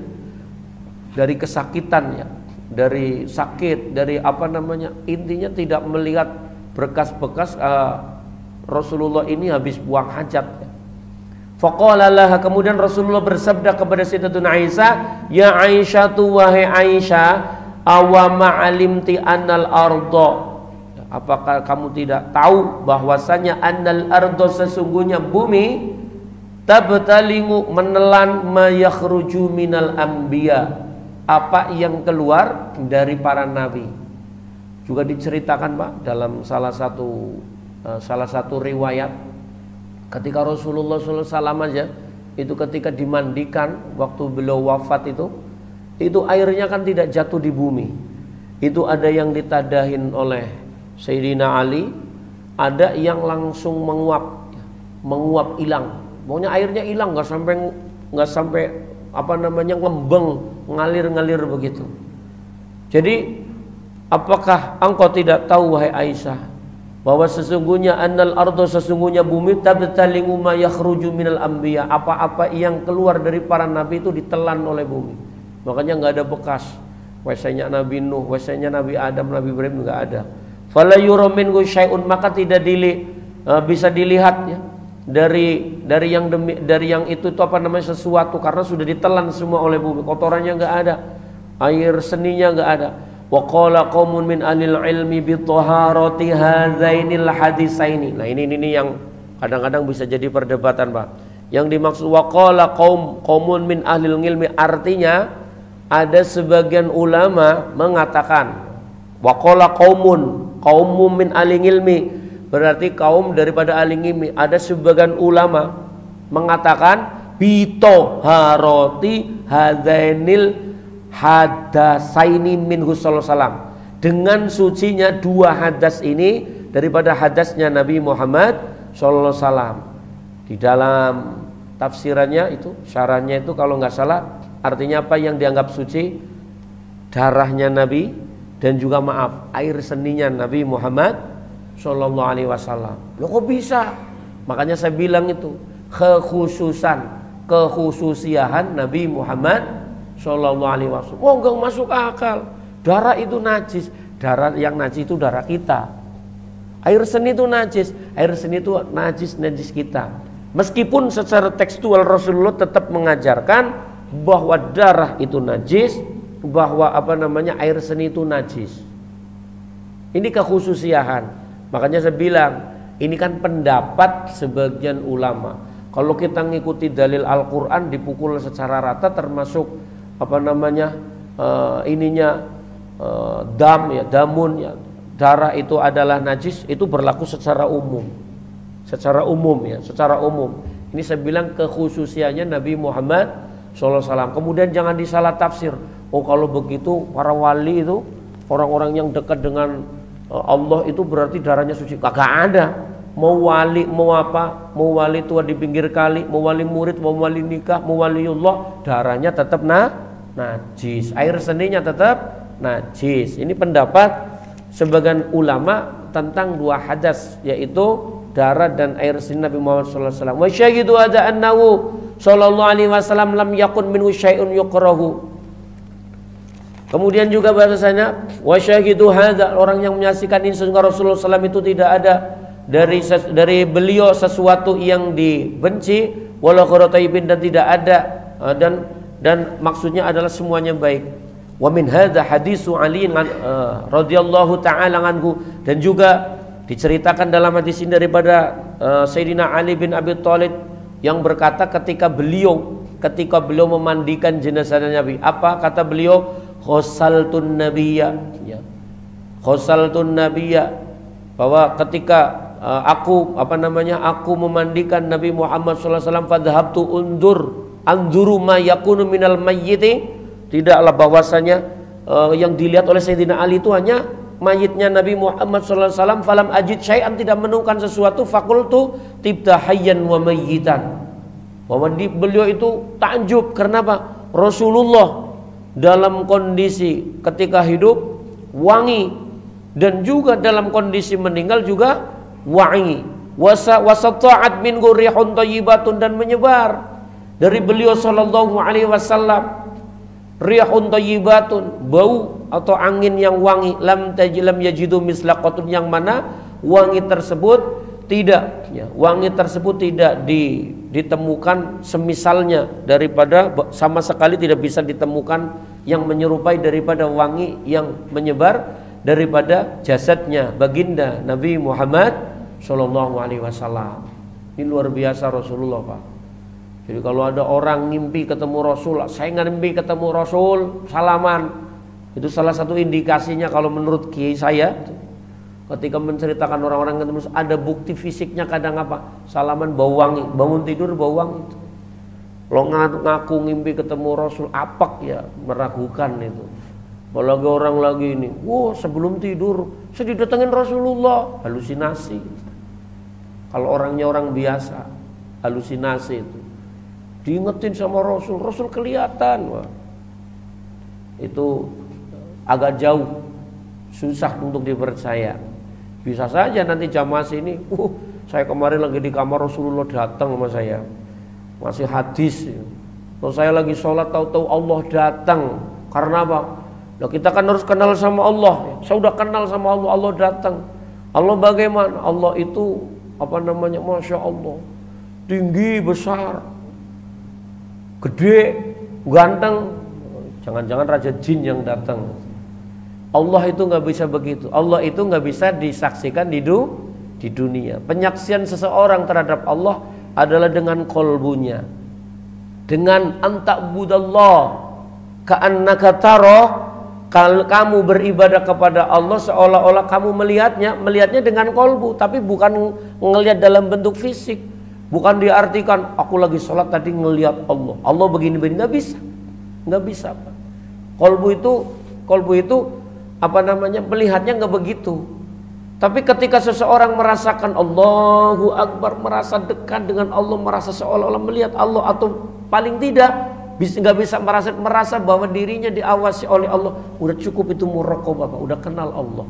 Speaker 1: kesakitan ya, dari sakit, dari intinya tidak melihat bekas-bekas Rasulullah ini habis buang hajat. Faqala laha, kemudian Rasulullah bersabda kepada Sayyidatuna Aisyah, ya Aisyah tu wahai Aisyah, awama alimti annal ardo, apakah kamu tidak tahu bahwasanya annal ardo sesungguhnya bumi tabtalingu menelan ma yakhruju minal anbiya, apa yang keluar dari para nabi. Juga diceritakan Pak dalam salah satu riwayat, ketika Rasulullah SAW aja itu ketika dimandikan waktu beliau wafat itu airnya kan tidak jatuh di bumi. Itu ada yang ditadahin oleh Sayyidina Ali, ada yang langsung menguap hilang. Pokoknya airnya hilang, nggak sampai ngembeng, ngalir begitu. Jadi apakah engkau tidak tahu wahai Aisyah bahwa sesungguhnya annal ardo sesungguhnya bumi tabtalingu ma yakhruju minal anbiya, apa-apa yang keluar dari para nabi itu ditelan oleh bumi. Makanya nggak ada bekas WC-nya Nabi Nuh, WC-nya Nabi Adam, Nabi Ibrahim nggak ada. Fala yura minhu syai'un, maka tidak bisa dilihat ya dari yang itu sesuatu, karena sudah ditelan semua oleh bumi. Kotorannya nggak ada, air seninya nggak ada. Wa qala qaumun min alil ilmi bi taharati hadzainil hadisaini. Nah ini yang kadang-kadang bisa jadi perdebatan Pak. Yang dimaksud waqala qaumun min ahlil ilmi, artinya ada sebagian ulama mengatakan waqala qaumun min ahlil ilmi, berarti kaum daripada ahli ilmi. Ada sebagian ulama mengatakan bito haroti hadainil hadasaini minhu sallallahu alaihi wasallam, dengan sucinya dua hadas ini daripada hadasnya Nabi Muhammad sallallahu alaihi wasallam. Di dalam tafsirannya itu, syarahnya itu kalau nggak salah, artinya apa yang dianggap suci? Darahnya Nabi dan juga maaf air seninya Nabi Muhammad sallallahu alaihi wasallam. Loh kok bisa? Makanya saya bilang itu kekhususiahan Nabi Muhammad sallallahu alaihi wasallam. Oh, enggak masuk akal. Darah itu najis. Darah yang najis itu darah kita. Air seni itu najis. Air seni itu najis kita. Meskipun secara tekstual Rasulullah tetap mengajarkan bahwa darah itu najis, bahwa air seni itu najis. Ini kekhususiahan. Makanya saya bilang, ini kan pendapat sebagian ulama. Kalau kita ngikuti dalil Al-Qur'an dipukul secara rata, termasuk damun ya, darah itu adalah najis, itu berlaku secara umum. Secara umum. Ini saya bilang kekhususiannya Nabi Muhammad SAW. Kemudian jangan disalah tafsir. Oh, kalau begitu para wali itu, orang-orang yang dekat dengan Allah itu berarti darahnya suci. Kagak ada. Mau wali, mau apa, mau wali tua di pinggir kali, mau wali murid, mau wali nikah, mau waliullah, darahnya tetap najis. Air seninya tetap najis. Ini pendapat sebagian ulama tentang dua hadas, yaitu darah dan air seni Nabi Muhammad sallallahu alaihi wasallam. Wa syahidu hadza annahu sallallahu alaihi wasallam lam yakun minhu syai'un yukrahu. Kemudian juga bahasanya wa syahidu hadza, orang yang menyaksikan ini sehingga Rasulullah SAW itu tidak ada dari beliau sesuatu yang dibenci, wala qurataibin, dan tidak ada dan maksudnya adalah semuanya baik. Wa min hadza hadisu Ali radhiyallahu taala anhu, dan juga diceritakan dalam hadis ini daripada Sayyidina Ali bin Abi Thalib yang berkata ketika beliau memandikan jenazah Nabi, apa kata beliau? Khosaltun nabiyya, ya. Khosaltun nabiyya, bahwa ketika aku memandikan Nabi Muhammad sallallahu alaihi wasallam, fadhhabtu anzuru ma yakunu minal mayyiti, tidaklah bahwasanya yang dilihat oleh Sayyidina Ali itu hanya mayitnya Nabi Muhammad sallallahu alaihi wasallam, falam ajid syai'an, tidak menemukan sesuatu, fakultu tibta hayyan wa mayyitan, bahwa beliau itu takjub karena apa? Rasulullah dalam kondisi ketika hidup wangi, dan juga dalam kondisi meninggal juga wangi. Wasata'at min rihun thayyibatun, dan menyebar dari beliau sallallahu alaihi wasallam rihun thayyibatun, bau atau angin yang wangi, lam yajidu mislaqatun, yang mana wangi tersebut tidak ditemukan semisalnya, daripada sama sekali tidak bisa ditemukan yang menyerupai daripada wangi yang menyebar daripada jasadnya baginda Nabi Muhammad sallallahu alaihi wasallam. Ini luar biasa Rasulullah, Pak. Jadi kalau ada orang ngimpi ketemu Rasul, saya ngimpi ketemu Rasul, salaman. Itu salah satu indikasinya kalau menurut kiai saya. Ketika menceritakan orang-orang ketemu, ada bukti fisiknya kadang apa? Salaman bau wangi, bangun tidur bau wangi. Kalau ngaku ngimpi ketemu Rasul, apak ya, meragukan itu. Kalau lagi orang lagi ini, sebelum tidur saya didatengin Rasulullah, halusinasi. Kalau orangnya orang biasa, halusinasi itu. Diingetin sama Rasul, Rasul kelihatan. Wah. Itu agak jauh, susah untuk dipercaya. Bisa saja nanti jamaah sini, saya kemarin lagi di kamar Rasulullah datang sama saya, masih hadis. Kalau saya lagi sholat tahu-tahu Allah datang. Karena apa? Nah, kita kan harus kenal sama Allah. Saya udah kenal sama Allah, Allah datang. Allah bagaimana? Allah itu Masya Allah, tinggi, besar, gede, ganteng. Jangan-jangan raja jin yang datang. Allah itu nggak bisa begitu. Allah itu nggak bisa disaksikan di dunia. Penyaksian seseorang terhadap Allah adalah dengan kolbunya, dengan anta'budallah ka'annaka tarah. Kalau kamu beribadah kepada Allah seolah-olah kamu melihatnya dengan kolbu, tapi bukan ngelihat dalam bentuk fisik. Bukan diartikan aku lagi sholat tadi ngelihat Allah, Allah begini-begini, nggak bisa Pak. Kolbu itu apa namanya, melihatnya nggak begitu. Tapi ketika seseorang merasakan Allahu Akbar, merasa dekat dengan Allah, merasa seolah-olah melihat Allah, atau paling tidak nggak bisa merasa bahwa dirinya diawasi oleh Allah, udah cukup itu muraqabah Pak, udah kenal Allah.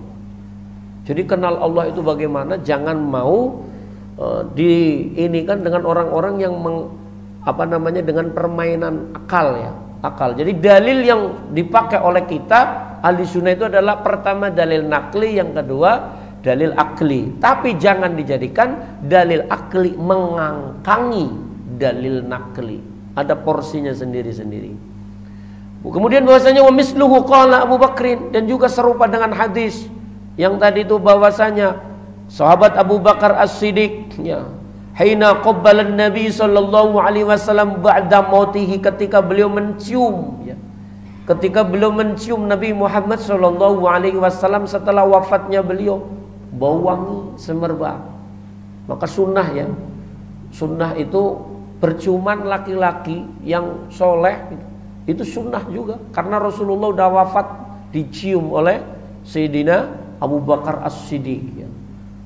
Speaker 1: Jadi kenal Allah itu bagaimana? Jangan mau diinikan dengan orang-orang yang dengan permainan akal ya, akal. Jadi dalil yang dipakai oleh kita ahli sunnah itu adalah pertama dalil nakli, yang kedua dalil akli. Tapi jangan dijadikan dalil akli mengangkangi dalil nakli. Ada porsinya sendiri-sendiri. Kemudian bahwasanya wa misluhu qala Abu Bakrin, dan juga serupa dengan hadis yang tadi itu bahwasanya sahabat Abu Bakar As-Siddiq ya, hina qabbala Nabi sallallahu alaihi wasallam ba'da mautihi, ketika beliau mencium ya, ketika beliau mencium Nabi Muhammad sallallahu alaihi wasallam setelah wafatnya beliau, bau wangi semerbak. Maka sunnah ya, sunnah itu berciuman laki-laki yang soleh itu sunnah juga, karena Rasulullah udah wafat dicium oleh Sayyidina Abu Bakar As-Siddiq ya,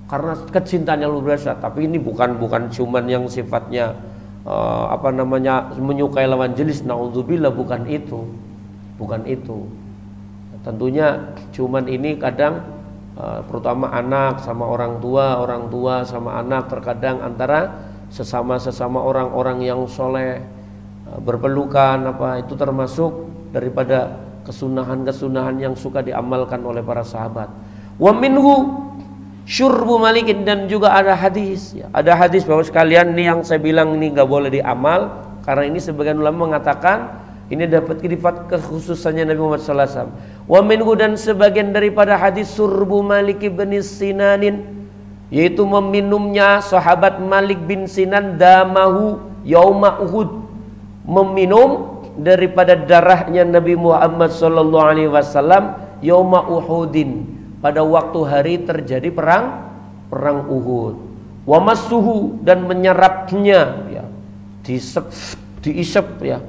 Speaker 1: karena kecintaannya luar biasa. Tapi ini bukan ciuman yang sifatnya menyukai lawan jenis, naudzubillah, bukan itu. Tentunya ciuman ini kadang terutama anak sama orang tua sama anak, terkadang antara sesama orang-orang yang soleh berpelukan, itu termasuk daripada kesunahan yang suka diamalkan oleh para sahabat. Wa minhu syurbu malikin, dan juga ada hadis ya. Ada hadis bahwa sekalian ini yang saya bilang ini nggak boleh diamal, karena ini sebagian ulama mengatakan ini dapat sifat kekhususannya Nabi Muhammad sallallahu alaihi wasallam. Wa minhu, dan sebagian daripada hadis syurbu Malik bin Sinanin, yaitu meminumnya sahabat Malik bin Sinan damahu yauma Uhud, meminum daripada darahnya Nabi Muhammad sallallahu alaihi wasallam yauma Uhudin, pada waktu hari terjadi perang Uhud. Wa massuhu, dan menyerapnya ya, diisep ya,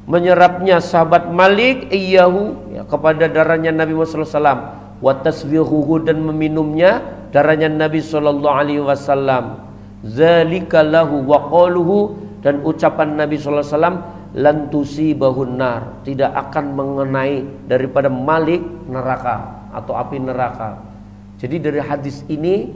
Speaker 1: menyerapnya sahabat Malik iyahu ya, kepada darahnya Nabi Muhammad sallallahu alaihi wasallam. Wa tasbihuhu, dan meminumnya darahnya Nabi sallallahu alaihi wasallam. Zalika lahu wa qaluhu, dan ucapan Nabi sallallahu alaihi wasallam, lan tusibahun nar, tidak akan mengenai daripada Malik neraka atau api neraka. Jadi dari hadis ini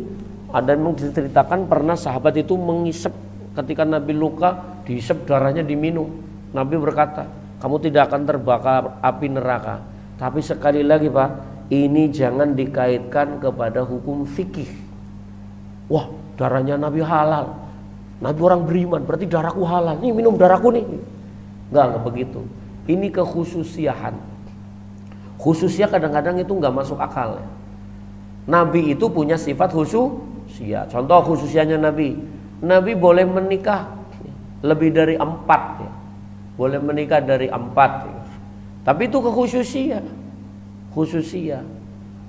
Speaker 1: ada yang diceritakan pernah sahabat itu mengisep ketika Nabi luka, diisep darahnya diminum. Nabi berkata, kamu tidak akan terbakar api neraka. Tapi sekali lagi Pak, ini jangan dikaitkan kepada hukum fikih. Wah, darahnya Nabi halal, Nabi orang beriman, berarti darahku halal, nih minum darahku nih. Enggak begitu. Ini kekhususiaan. Khususnya kadang-kadang itu enggak masuk akal ya. Nabi itu punya sifat khususiyah. Contoh khususianya Nabi boleh menikah lebih dari 4 ya. Boleh menikah dari 4 ya. Tapi itu kekhususiah.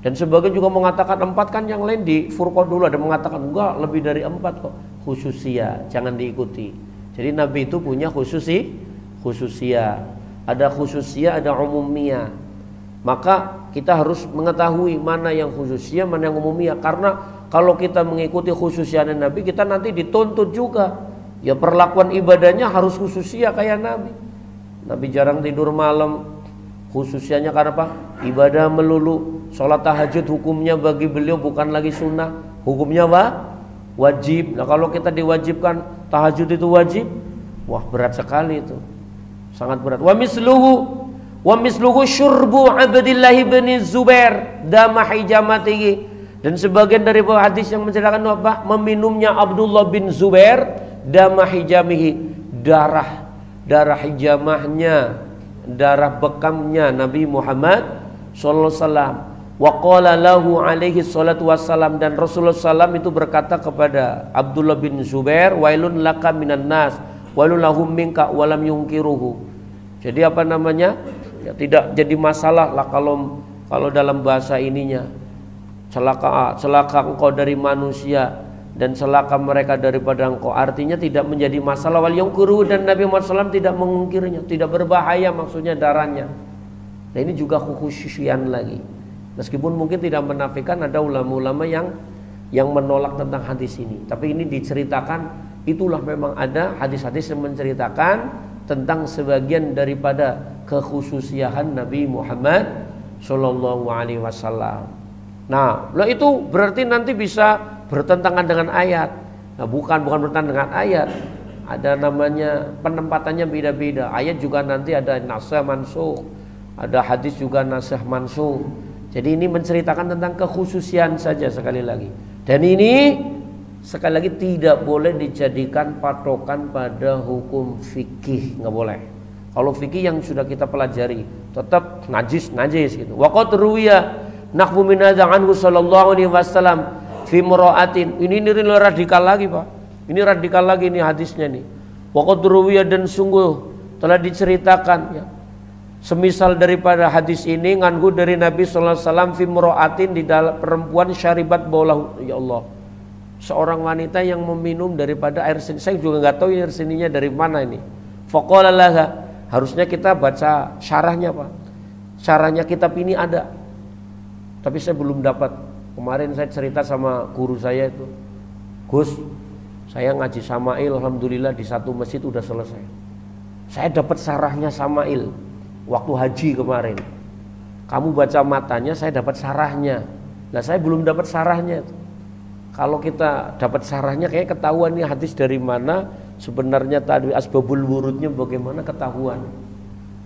Speaker 1: Dan sebagian juga mengatakan 4, kan yang lain di Furqan dulu ada mengatakan enggak, lebih dari 4 kok. Khususiah, jangan diikuti. Jadi Nabi itu punya khususiah. Ada khususiah, ada umumiyah. Maka kita harus mengetahui mana yang khususiah, mana yang umumiyah. Karena kalau kita mengikuti khususiahnya Nabi, kita nanti dituntut juga. Ya perlakuan ibadahnya harus khususiah kayak Nabi. Nabi jarang tidur malam. Khususianya karena apa? Ibadah melulu. Sholat tahajud hukumnya bagi beliau bukan lagi sunnah, hukumnya apa? Wajib. Nah kalau kita diwajibkan tahajud itu wajib, wah berat sekali itu, sangat berat. Wa misluhu syurbu Abdillah bin Zubair dama hijamatihi, dan sebagian dari hadis yang menceritakan apa? Meminumnya Abdullah bin Zubair dama hijamihi, darah hijamahnya, darah bekamnya Nabi Muhammad sallallahu alaihi wasallam. Wa qala lahu alaihi salatu wassalam, dan Rasulullah SAW itu berkata kepada Abdullah bin Zubair, wailun laka minan nas wailun lahum minka walam yungkiruhu. Jadi apa namanya? Ya, tidak jadi masalah lah kalau dalam bahasa ininya, celaka engkau dari manusia dan celaka mereka daripada engkau. Artinya tidak menjadi masalah. Wal yungkiruhu, dan Nabi Muhammad SAW tidak mengungkirnya, tidak berbahaya maksudnya darahnya. Nah ini juga khususian lagi. Meskipun mungkin tidak menafikan ada ulama-ulama yang menolak tentang hadis ini, tapi ini diceritakan, itulah memang ada hadis-hadis yang menceritakan tentang sebagian daripada kekhususian Nabi Muhammad Sallallahu Alaihi Wasallam. Nah, itu berarti nanti bisa bertentangan dengan ayat. Nah, bukan bertentangan dengan ayat. Ada namanya penempatannya beda-beda. Ayat juga nanti ada nasikh mansukh, ada hadis juga nasikh mansukh. Jadi ini menceritakan tentang kekhususian saja sekali lagi. Dan ini sekali lagi tidak boleh dijadikan patokan pada hukum fikih, nggak boleh. Kalau fikih yang sudah kita pelajari tetap najis gitu. Wa qad ruwiya nahwu min anhu sallallahu alaihi wasallam fi muraatin. Ini radikal lagi, Pak. Ini radikal lagi nih hadisnya nih. Wa qad ruwiya, dan sungguh telah diceritakan ya, semisal daripada hadis ini nganhu dari Nabi sallallahu alaihi wasallam fi muraatin, di dalam perempuan syaribat baulahu, ya Allah, seorang wanita yang meminum daripada air seni. Saya juga nggak tahu air seninya dari mana ini. Faqala laha, harusnya kita baca syarahnya, Pak. Syarahnya kitab ini ada, tapi saya belum dapat. Kemarin saya cerita sama guru saya itu, Gus, saya ngaji Sama'il, alhamdulillah di satu masjid udah selesai. Saya dapat syarahnya Sama'il waktu haji kemarin. Kamu baca matanya, saya dapat syarahnya. Nah saya belum dapat syarahnya. Kalau kita dapat syarahnya kayak ketahuan nih hadis dari mana, sebenarnya tadi asbabul wurudnya bagaimana ketahuan.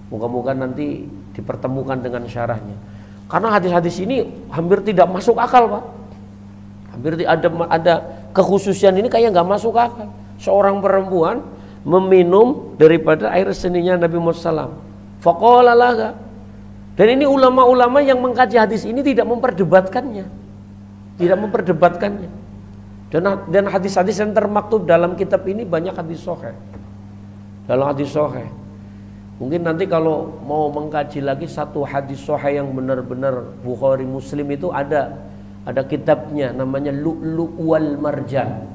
Speaker 1: Moga-moga nanti dipertemukan dengan syarahnya. Karena hadis-hadis ini hampir tidak masuk akal, Pak. Hampir ada kekhususian ini kayak nggak masuk akal. Seorang perempuan meminum daripada air seninya Nabi Muhammad SAW. Faqala laha. Dan ini ulama-ulama yang mengkaji hadis ini tidak memperdebatkannya. Tidak memperdebatkannya. Dan hadis-hadis yang termaktub dalam kitab ini banyak hadis sahih. Dalam hadis sahih. Mungkin nanti kalau mau mengkaji lagi satu hadis sahih yang benar-benar Bukhari Muslim itu ada kitabnya namanya Lu'lu' wal Marjan.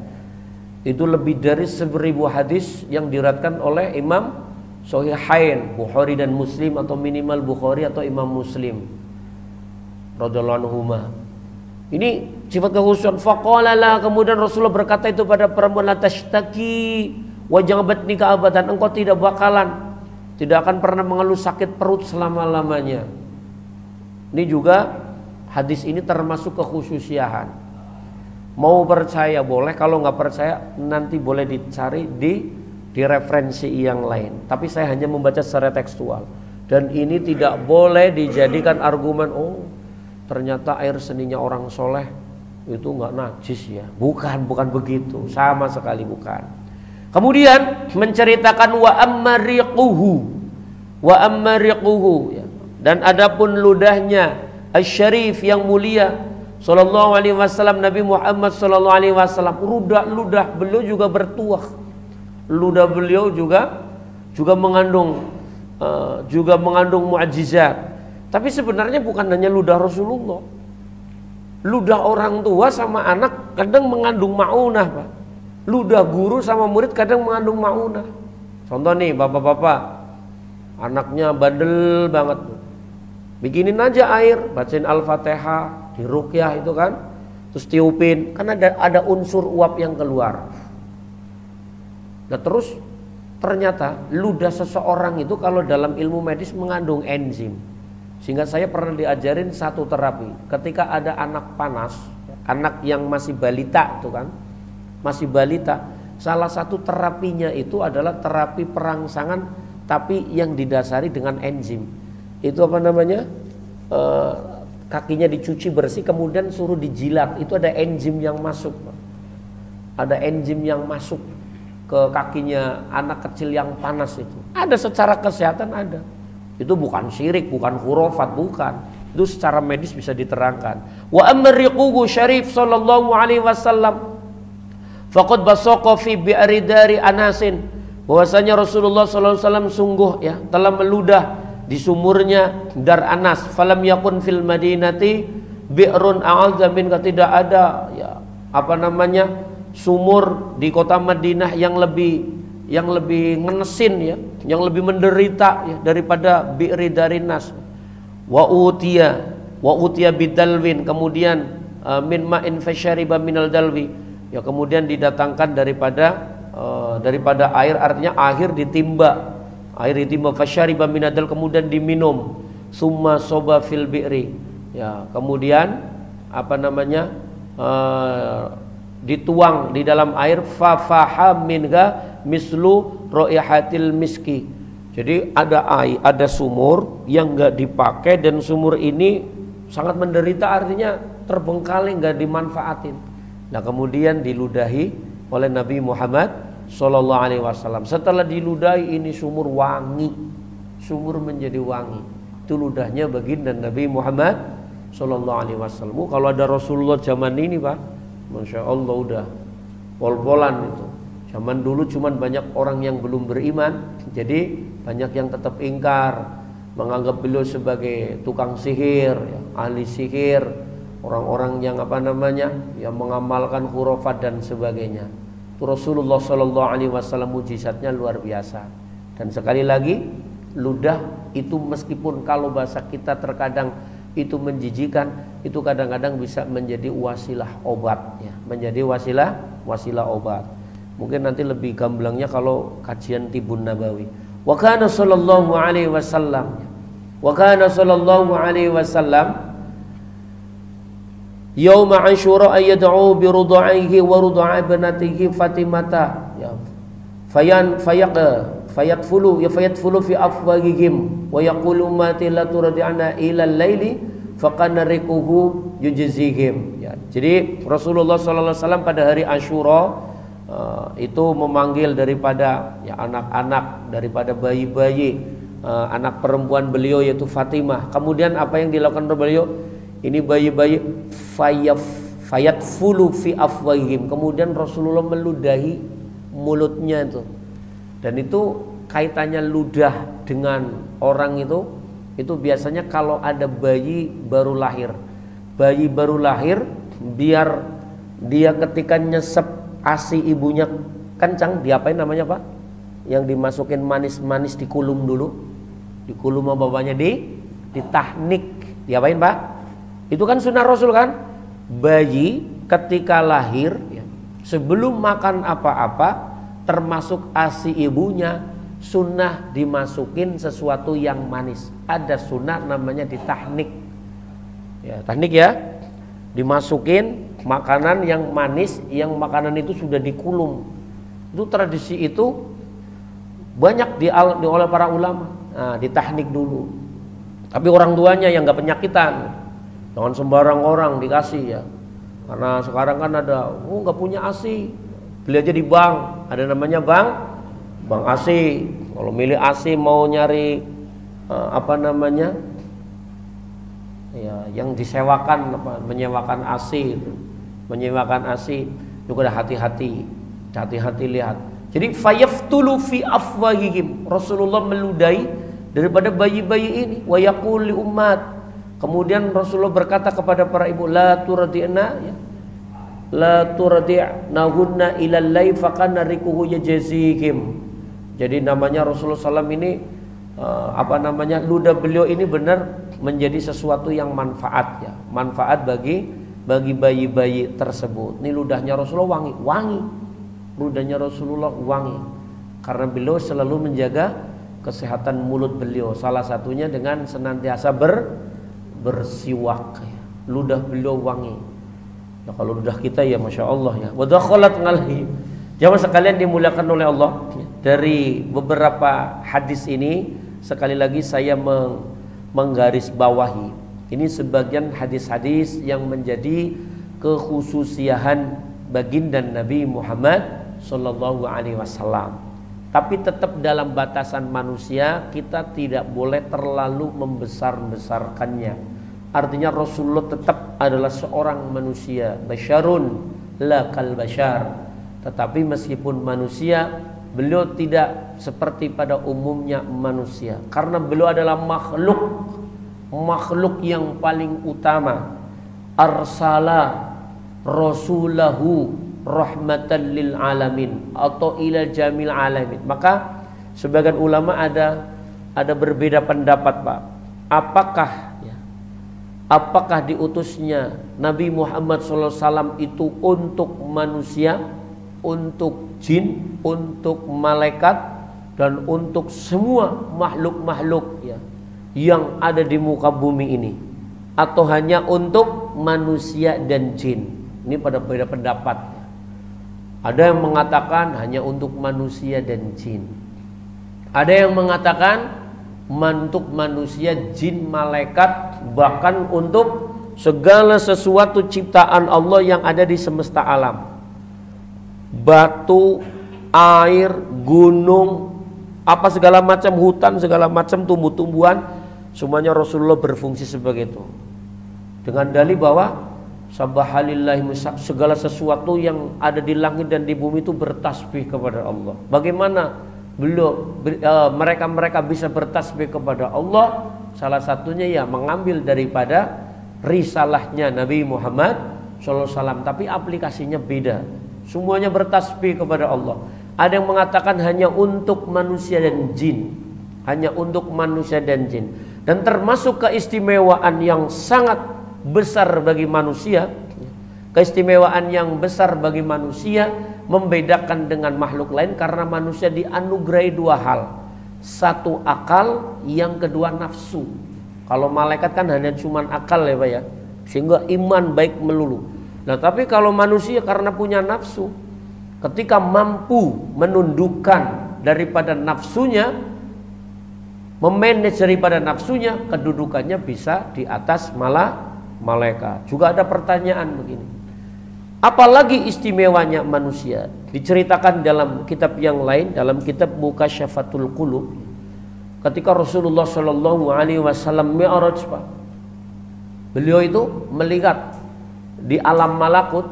Speaker 1: Itu lebih dari 1000 hadis yang diriwayatkan oleh Imam Sahihain, Bukhari dan Muslim, atau minimal Bukhari atau Imam Muslim radhiyallahu anhuma. Ini sifat kekhususan. Faqala la, kemudian Rasulullah berkata itu pada perempuan, la tashtaki wa jangbatnika abadan, engkau tidak akan pernah mengeluh sakit perut selama-lamanya. Ini juga hadis ini termasuk kekhususian. Mau percaya boleh, kalau nggak percaya nanti boleh dicari di referensi yang lain. Tapi saya hanya membaca secara tekstual. Dan ini tidak boleh dijadikan argumen, oh ternyata air seninya orang soleh itu nggak najis ya. Bukan begitu, sama sekali bukan. Kemudian menceritakan wa amma riquhu ya. Dan adapun ludahnya asy-syarif yang mulia sallallahu alaihi wasallam, Nabi Muhammad sallallahu alaihi wasallam, ludah beliau juga bertuah. Ludah beliau juga mengandung mukjizat. Tapi sebenarnya bukan hanya ludah Rasulullah. Ludah orang tua sama anak kadang mengandung maunah, Pak. Ludah guru sama murid kadang mengandung maunah. Contoh nih, bapak-bapak, anaknya bandel banget. Bikinin aja air, bacain Al-Fatihah, diruqyah itu kan, terus tiupin, kan ada unsur uap yang keluar. Nah terus ternyata ludah seseorang itu kalau dalam ilmu medis mengandung enzim. Sehingga saya pernah diajarin satu terapi. Ketika ada anak panas, anak yang masih balita itu kan, masih balita, salah satu terapinya itu adalah terapi perangsangan, tapi yang didasari dengan enzim. Itu apa namanya? Kakinya dicuci bersih, kemudian suruh dijilat. Itu ada enzim yang masuk. Ada enzim yang masuk ke kakinya anak kecil yang panas itu. Ada secara kesehatan ada. Itu bukan syirik, bukan khurafat, bukan. Itu secara medis bisa diterangkan. Wa amriquhu syarif sallallahu alaihi wasallam faqad basaqa fi bi'ri dari Anasin, bahwasanya Rasulullah sallallahu alaihi wasallam sungguh ya telah meludah di sumurnya Dar Anas. Falam yakun fil madinati bi'run a'adza min, tidak ada ya apa namanya sumur di kota Madinah yang lebih ngenesin ya, yang lebih menderita ya daripada bi'ri dari Nas. Wa utiya bidalwin, kemudian min ma'in fasyariba minal dalwi, ya kemudian didatangkan daripada air, artinya air ditimba fasyariba minadal, kemudian diminum. Summa soba fil bi'ri, ya kemudian apa namanya dituang di dalam air. Fa faham minha mislu raihatil miski. Jadi ada sumur yang enggak dipakai, dan sumur ini sangat menderita, artinya terbengkalai, enggak dimanfaatin. Nah, kemudian diludahi oleh Nabi Muhammad sallallahu alaihi wasallam. Setelah diludahi ini sumur wangi. Sumur menjadi wangi. Itu ludahnya baginda Nabi Muhammad sallallahu alaihi wasallam. Kalau ada Rasulullah zaman ini, Pak, Masya Allah udah pol-polan itu. Zaman dulu cuman banyak orang yang belum beriman, jadi banyak yang tetap ingkar, menganggap beliau sebagai tukang sihir, ya, ahli sihir, orang-orang yang apa namanya, yang mengamalkan khurafat dan sebagainya. Itu Rasulullah Shallallahu Alaihi Wasallam mujizatnya luar biasa. Dan sekali lagi, ludah itu meskipun kalau bahasa kita terkadang itu menjijikan, itu kadang-kadang bisa menjadi wasilah obat, ya, menjadi wasilah obat. Mungkin nanti lebih gamblangnya kalau kajian Tibun Nabawi. Wa kana sallallahu alaihi wasallam yauma Asyura yad'u bi rudaihi wa rudai ibnatihi Fatimata, ya fayatfulu fi afwahihim wa yaqulu mati la turdi'ana ila al-laili faqana rikuhu yujzihim, ya. Jadi Rasulullah sallallahu alaihi wasallam pada hari Asyura itu memanggil daripada ya anak-anak, daripada bayi-bayi, anak perempuan beliau yaitu Fatimah. Kemudian apa yang dilakukan oleh beliau? Ini bayi-bayi fayatfulu fi afwahihim. Kemudian Rasulullah meludahi mulutnya itu. Dan itu kaitannya ludah dengan orang itu biasanya kalau ada bayi baru lahir. Bayi baru lahir, biar dia ketika nyesep ASI ibunya kencang, diapain namanya, Pak? Yang dimasukin manis-manis dikulum dulu. Dikulum sama bapaknya, ditahnik. Diapain, Pak? Itu kan sunnah Rasul kan? Bayi ketika lahir ya, sebelum makan apa-apa termasuk ASI ibunya, sunnah dimasukin sesuatu yang manis. Ada sunnah namanya ditahnik. Ya, tahnik ya. Dimasukin makanan yang manis, yang makanan itu sudah dikulum. Itu tradisi itu banyak oleh para ulama. Nah, ditahnik dulu. Tapi orang tuanya yang nggak penyakitan, jangan sembarang orang dikasih ya. Karena sekarang kan ada, nggak punya ASI, beli aja di bank. Ada namanya bank ASI. Kalau milih ASI mau nyari apa namanya? Ya, yang disewakan menyewakan ASI itu. Menyewakan ASI juga ada hati-hati lihat. Jadi fayaftulu fi afwahihim, Rasulullah meludahi daripada bayi-bayi ini. Wa yaqul li ummat, kemudian Rasulullah berkata kepada para ibu, la turdi'nahunna ilal lai faqana rikuhu yajzihim. Jadi namanya Rasulullah SAW ini ludah beliau ini benar menjadi sesuatu yang manfaat ya, manfaat bagi bayi-bayi tersebut. Ini ludahnya Rasulullah wangi. Ludahnya Rasulullah wangi karena beliau selalu menjaga kesehatan mulut beliau. Salah satunya dengan senantiasa bersiwak ya. Ludah beliau wangi. Ya, kalau ludah kita ya Masya Allah ya. Wa dakhalat ngalhi. Jamaah sekalian dimuliakan oleh Allah. Dari beberapa hadis ini sekali lagi saya menggarisbawahi, ini sebagian hadis-hadis yang menjadi kekhususian baginda Nabi Muhammad sallallahu alaihi wasallam. Tapi tetap dalam batasan manusia, kita tidak boleh terlalu membesar-besarkannya. artinya Rasulullah tetap adalah seorang manusia, basyarun la kal basyar. Tetapi meskipun manusia, beliau tidak seperti pada umumnya manusia, karena beliau adalah makhluk yang paling utama. Arsala rasulahu rahmatan lil alamin atau ila jamil alamin. Maka sebagian ulama ada berbeda pendapat, Pak. Apakah diutusnya Nabi Muhammad SAW itu untuk manusia, untuk jin, untuk malaikat, dan untuk semua makhluk-makhluk yang ada di muka bumi ini, atau hanya untuk manusia dan jin? Ini pada beda pendapat. Ada yang mengatakan hanya untuk manusia dan jin. Ada yang mengatakan untuk manusia, jin, malaikat, bahkan untuk segala sesuatu ciptaan Allah yang ada di semesta alam. Batu, air, gunung, apa segala macam, hutan, segala macam tumbuh-tumbuhan, semuanya Rasulullah berfungsi sebagai itu. Dengan dalil bahwa Subhanallahi, segala sesuatu yang ada di langit dan di bumi itu bertasbih kepada Allah. Bagaimana mereka bisa bertasbih kepada Allah? Salah satunya mengambil daripada risalahnya Nabi Muhammad SAW, tapi aplikasinya beda. Semuanya bertasbih kepada Allah. Ada yang mengatakan hanya untuk manusia dan jin, hanya untuk manusia dan jin. Dan termasuk keistimewaan yang sangat besar bagi manusia, keistimewaan yang besar bagi manusia membedakan dengan makhluk lain, karena manusia dianugerahi dua hal. Satu akal, yang kedua nafsu. Kalau malaikat kan hanya cuman akal ya Pak ya, sehingga iman baik melulu. Nah tapi kalau manusia karena punya nafsu, ketika mampu menundukkan daripada nafsunya, memanage daripada nafsunya, kedudukannya bisa di atas malaikat. Juga ada pertanyaan begini, apalagi istimewanya manusia? Diceritakan dalam kitab yang lain, dalam kitab Mukasyafatul Qulub, ketika Rasulullah SAW Mi'raj, Pak, beliau itu melihat di alam malakut.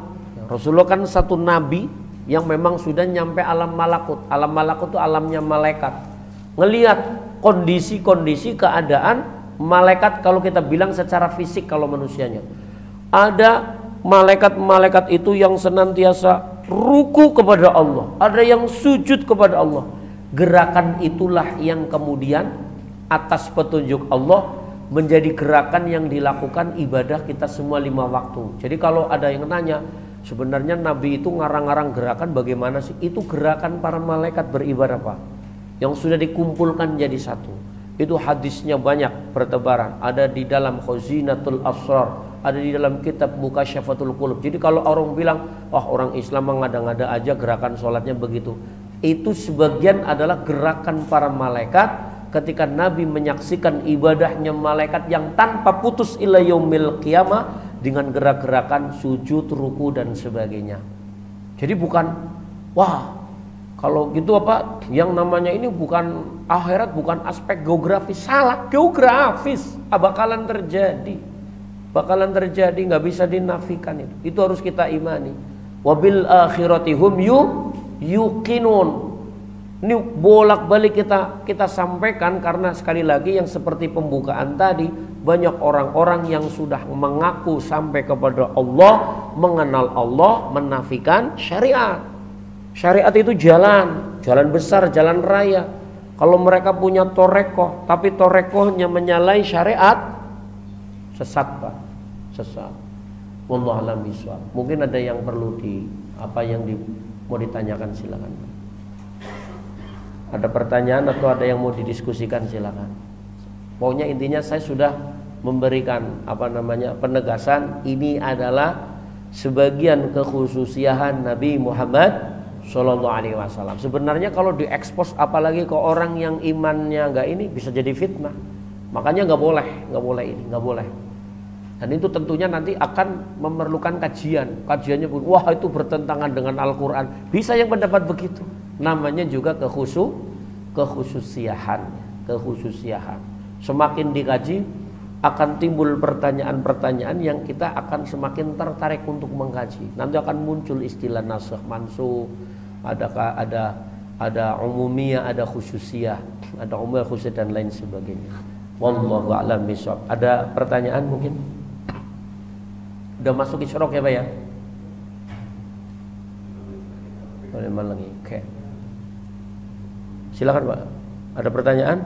Speaker 1: Rasulullah kan satu nabi yang memang sudah nyampe alam malakut. Alam malakut itu alamnya malaikat. Ngelihat kondisi-kondisi keadaan malaikat, kalau kita bilang secara fisik, kalau manusianya ada malaikat-malaikat itu yang senantiasa ruku kepada Allah, ada yang sujud kepada Allah. Gerakan itulah yang kemudian atas petunjuk Allah menjadi gerakan yang dilakukan ibadah kita semua 5 waktu. Jadi kalau ada yang nanya, sebenarnya Nabi itu ngarang-ngarang gerakan bagaimana sih? Itu gerakan para malaikat beribadah, Pak, yang sudah dikumpulkan jadi satu. Itu hadisnya banyak bertebaran, ada di dalam Khazinatul Asrar, ada di dalam kitab Mukasyafatul Qulub. Jadi kalau orang bilang, wah orang Islam mengada-ngada aja gerakan sholatnya begitu, itu sebagian adalah gerakan para malaikat ketika Nabi menyaksikan ibadahnya malaikat yang tanpa putus ila yaumil qiyamah, dengan gerak-gerakan sujud, ruku dan sebagainya. Jadi bukan, wah kalau gitu apa, yang namanya ini bukan akhirat, bukan aspek geografis. Salah, geografis bakalan terjadi, nggak bisa dinafikan. Itu harus kita imani. Wabil akhirati hum yuqinun. Ini bolak-balik kita sampaikan, karena sekali lagi yang seperti pembukaan tadi, banyak orang-orang yang sudah mengaku sampai kepada Allah, mengenal Allah, menafikan syariat. Syariat itu jalan besar, jalan raya. Kalau mereka punya torekoh, tapi torekohnya menyalahi syariat, sesat, Pak, sesat. Wallahu a'lam bishawab. Mungkin ada yang perlu mau ditanyakan, silakan. Ada pertanyaan atau ada yang mau didiskusikan, silakan. Pokoknya intinya saya sudah memberikan penegasan, ini adalah sebagian kekhususian Nabi Muhammad SAW. Sebenarnya kalau diekspos apalagi ke orang yang imannya nggak ini, bisa jadi fitnah. Makanya nggak boleh. Dan itu tentunya nanti akan memerlukan kajiannya pun, wah itu bertentangan dengan Al-Quran. Bisa yang pendapat begitu. Namanya juga kekhususiahan. Semakin dikaji, akan timbul pertanyaan-pertanyaan yang kita akan semakin tertarik untuk mengkaji. Nanti akan muncul istilah nasikh mansukh, ada umumiyah, ada khususiyah, ada umumiyah khusus dan lain sebagainya. Wallahu a'lam bishawab. Ada pertanyaan mungkin? Udah masuk isyraq ya Pak ya? Boleh lagi. Oke. Silakan Pak. Ada pertanyaan?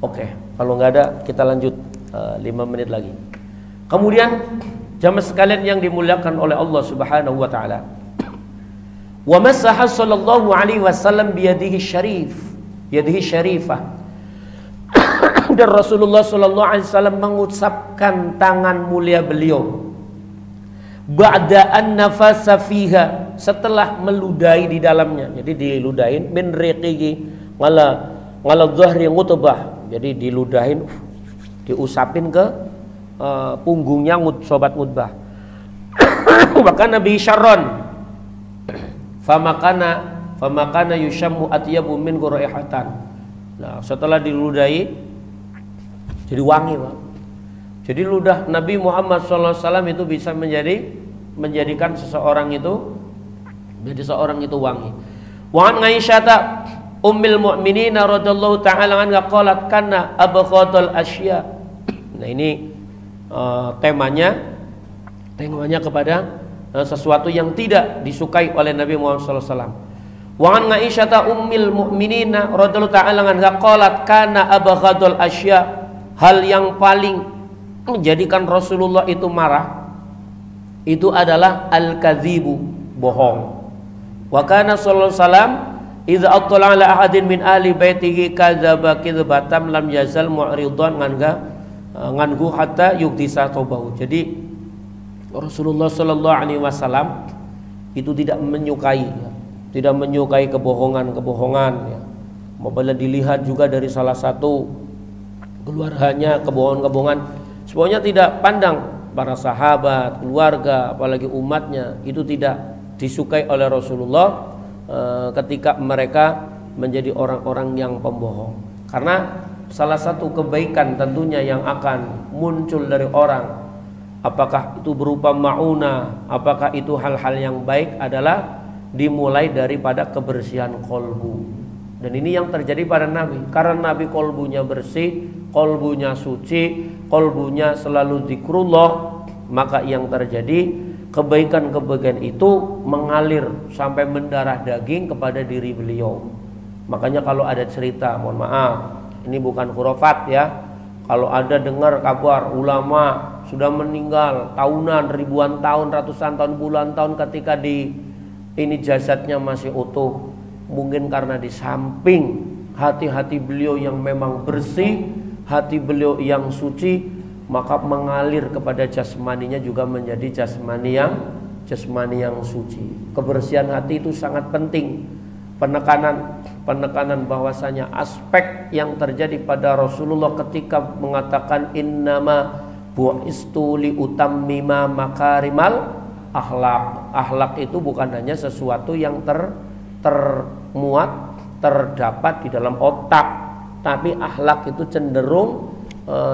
Speaker 1: Oke, kalau nggak ada kita lanjut 5 menit lagi. Kemudian jamaah sekalian yang dimuliakan oleh Allah Subhanahu wa taala. Wa masaha sallallahu alaihi wasallam biyadihi syarifah. Dan Rasulullah sallallahu alaihi wasallam mengucapkan tangan mulia beliau ba'da an nafasa fiha, setelah meludahi di dalamnya. Jadi diludahin min riqihi ngala dhahri ngutbah. Jadi diludahin, diusapin ke punggungnya sobat ngutbah. Maka Nabi syarron famakana yushammu atyabu min raihatan. Nah, setelah diludahi jadi wangi, Pak. Jadi ludah Nabi Muhammad SAW itu bisa menjadikan seseorang itu wangi. Wa an Aisyah Ummul Mukminin radhiyallahu ta'ala anha qalat kana abghadul asya. Nah, ini temanya kepada sesuatu yang tidak disukai oleh Nabi Muhammad sallallahu alaihi wasallam. Wa an Aisyah Ummul Mukminin radhiyallahu ta'ala anha qalat kana abghadul asya. Hal yang paling menjadikan Rasulullah itu marah itu adalah al-kadzibu, bohong. Wa kana sallallahu alaihi wasallam idza attala ala ahadin min ahli baitihi kadzaba kidzbatan lam yazal mu'ridan nganhu hatta yugdisa taubahu. Jadi Rasulullah sallallahu alaihi wasallam itu tidak menyukai kebohongan ya. Apabila dilihat juga dari salah satu keluarganya kebohongan, semuanya tidak pandang para sahabat, keluarga, apalagi umatnya, itu tidak disukai oleh Rasulullah ketika mereka menjadi orang-orang yang pembohong. Karena salah satu kebaikan tentunya yang akan muncul dari orang, apakah itu berupa ma'unah, apakah itu hal-hal yang baik, adalah dimulai daripada kebersihan kolbu. Dan ini yang terjadi pada Nabi. Karena Nabi kolbunya bersih, kolbunya suci, kolbunya selalu zikrullah, maka yang terjadi kebaikan-kebaikan itu mengalir sampai mendarah daging kepada diri beliau. Makanya kalau ada cerita, mohon maaf, ini bukan khurafat ya, kalau ada dengar kabar ulama sudah meninggal tahunan, ribuan tahun, ratusan tahun, puluhan tahun, ketika ini jasadnya masih utuh, mungkin karena di samping hati-hati beliau yang memang bersih, hati beliau yang suci, maka mengalir kepada jasmaninya juga menjadi jasmani yang suci. Kebersihan hati itu sangat penting. Penekanan bahwasanya aspek yang terjadi pada Rasulullah ketika mengatakan innama bu'istu li utammima makarimal akhlak. Akhlak itu bukan hanya sesuatu yang terdapat di dalam otak, tapi akhlak itu cenderung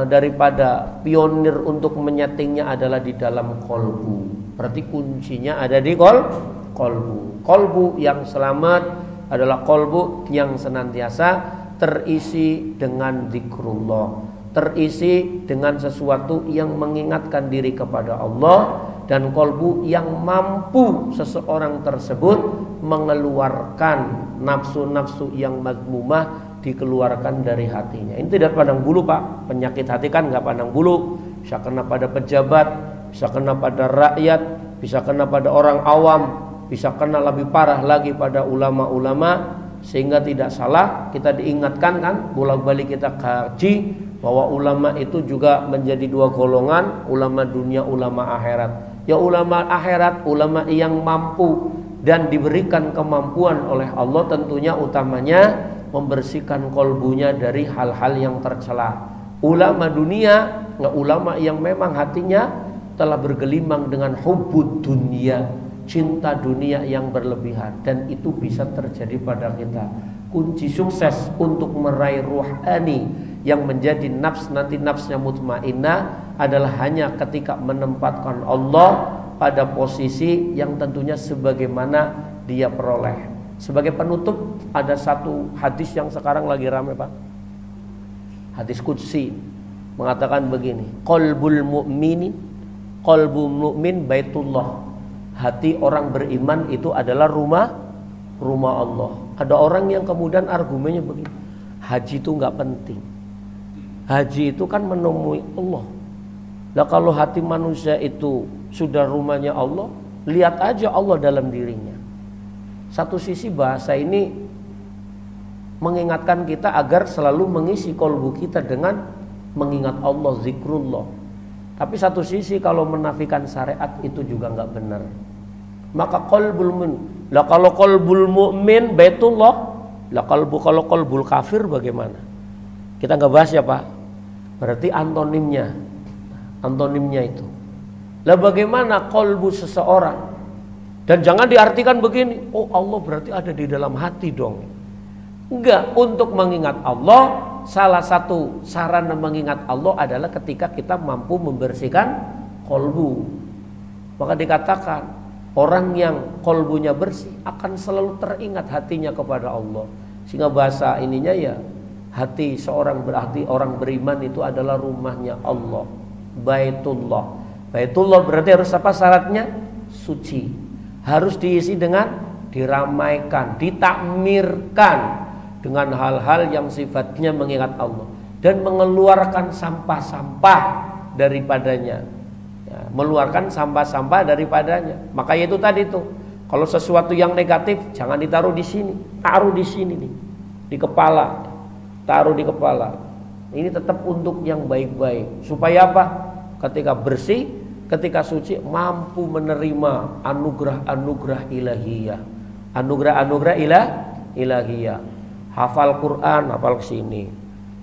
Speaker 1: daripada pionir untuk menyetingnya adalah di dalam kolbu. Berarti kuncinya ada di kolbu. Kolbu yang selamat adalah kolbu yang senantiasa terisi dengan zikrullah, terisi dengan sesuatu yang mengingatkan diri kepada Allah, dan kolbu yang mampu seseorang tersebut mengeluarkan nafsu-nafsu yang mazmumah, dikeluarkan dari hatinya. Ini tidak pandang bulu, Pak. Penyakit hati kan nggak pandang bulu. Bisa kena pada pejabat, bisa kena pada rakyat, bisa kena pada orang awam, bisa kena lebih parah lagi pada ulama-ulama. Sehingga tidak salah kita diingatkan kan, bolak-balik kita kaji bahwa ulama itu juga menjadi dua golongan, ulama dunia, ulama akhirat. Ya ulama akhirat, ulama yang mampu dan diberikan kemampuan oleh Allah, tentunya utamanya membersihkan kolbunya dari hal-hal yang tercela. Ulama dunia, ulama yang memang hatinya telah bergelimang dengan hubbud dunia, cinta dunia yang berlebihan, dan itu bisa terjadi pada kita. Kunci sukses untuk meraih ruhani yang menjadi nafs nanti nafsnya mutmainnah adalah hanya ketika menempatkan Allah pada posisi yang tentunya sebagaimana dia peroleh. Sebagai penutup ada satu hadis yang sekarang lagi ramai Pak. Hadis qudsi mengatakan begini, qalbul mu'min baitullah. Hati orang beriman itu adalah rumah Allah. Ada orang yang kemudian argumennya begini, haji itu nggak penting. Haji itu kan menemui Allah. Lah kalau hati manusia itu sudah rumahnya Allah, lihat aja Allah dalam dirinya. Satu sisi bahasa ini mengingatkan kita agar selalu mengisi kolbu kita dengan mengingat Allah, zikrullah. Tapi satu sisi kalau menafikan syariat itu juga nggak benar. Maka qalbul mu'min, lah kalau qalbul mu'min baitullah, lah kalau qalbul kafir bagaimana? Kita nggak bahas ya Pak. Berarti antonimnya itu. Lah bagaimana qalbu seseorang? Dan jangan diartikan begini, oh Allah berarti ada di dalam hati dong. Enggak, untuk mengingat Allah, salah satu sarana mengingat Allah adalah ketika kita mampu membersihkan kolbu. Maka dikatakan orang yang kolbunya bersih akan selalu teringat hatinya kepada Allah. Sehingga bahasa ininya ya, hati seorang berarti orang beriman itu adalah rumahnya Allah, baitullah. Baitullah berarti harus apa syaratnya? Suci. Harus diisi dengan diramaikan, ditakmirkan dengan hal-hal yang sifatnya mengingat Allah dan mengeluarkan sampah-sampah daripadanya, ya, mengeluarkan sampah-sampah daripadanya. Maka itu tadi tuh, kalau sesuatu yang negatif jangan ditaruh di sini, taruh di sini nih, di kepala, taruh di kepala. Ini tetap untuk yang baik-baik supaya apa? Ketika bersih, ketika suci mampu menerima anugerah-anugerah ilahiyah, anugerah-anugerah ilahiyah. Hafal Quran, hafal sini.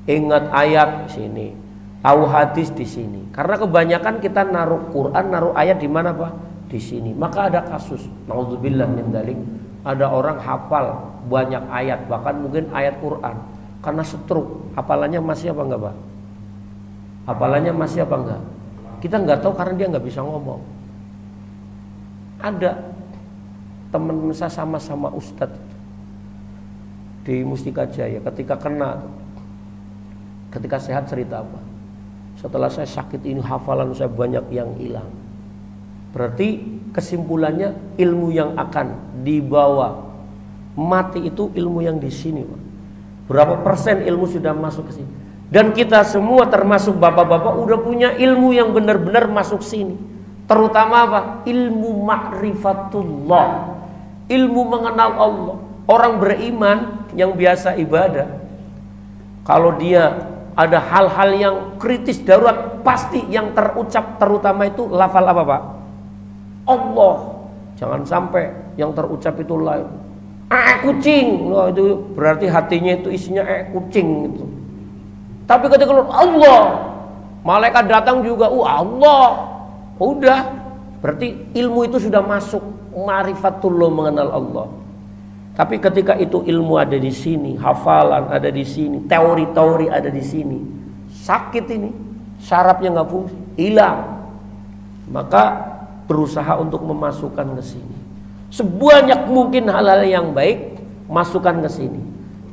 Speaker 1: Ingat ayat sini. Tahu hadis di sini. Karena kebanyakan kita naruh Quran, naruh ayat di mana Pak? Di sini. Maka ada kasus, naudzubillah min dzalik, ada orang hafal banyak ayat, bahkan mungkin ayat Quran, karena stroke, hafalannya masih apa enggak Pak? Hafalannya masih apa enggak? Kita nggak tahu karena dia nggak bisa ngomong. Ada teman saya sama-sama ustadz di Mustika Jaya, ketika sehat cerita apa? Setelah saya sakit ini hafalan saya banyak yang hilang. Berarti kesimpulannya ilmu yang akan dibawa mati itu ilmu yang di sini, Pak. Berapa persen ilmu sudah masuk ke sini? Dan kita semua termasuk bapak-bapak udah punya ilmu yang benar-benar masuk sini. Terutama apa? Ilmu ma'rifatullah, ilmu mengenal Allah. Orang beriman yang biasa ibadah, kalau dia ada hal-hal yang kritis darurat, pasti yang terucap terutama itu lafal apa Pak? Allah. Jangan sampai yang terucap itu lain kucing. Wah, itu berarti hatinya itu isinya kucing gitu. Tapi ketika Allah, malaikat datang juga, Allah, udah, berarti ilmu itu sudah masuk, ma'rifatullah, mengenal Allah. Tapi ketika itu ilmu ada di sini, hafalan ada di sini, teori-teori ada di sini, sakit ini, syarafnya nggak fungsi, hilang, maka berusaha untuk memasukkan ke sini. Sebanyak mungkin hal-hal yang baik masukkan ke sini.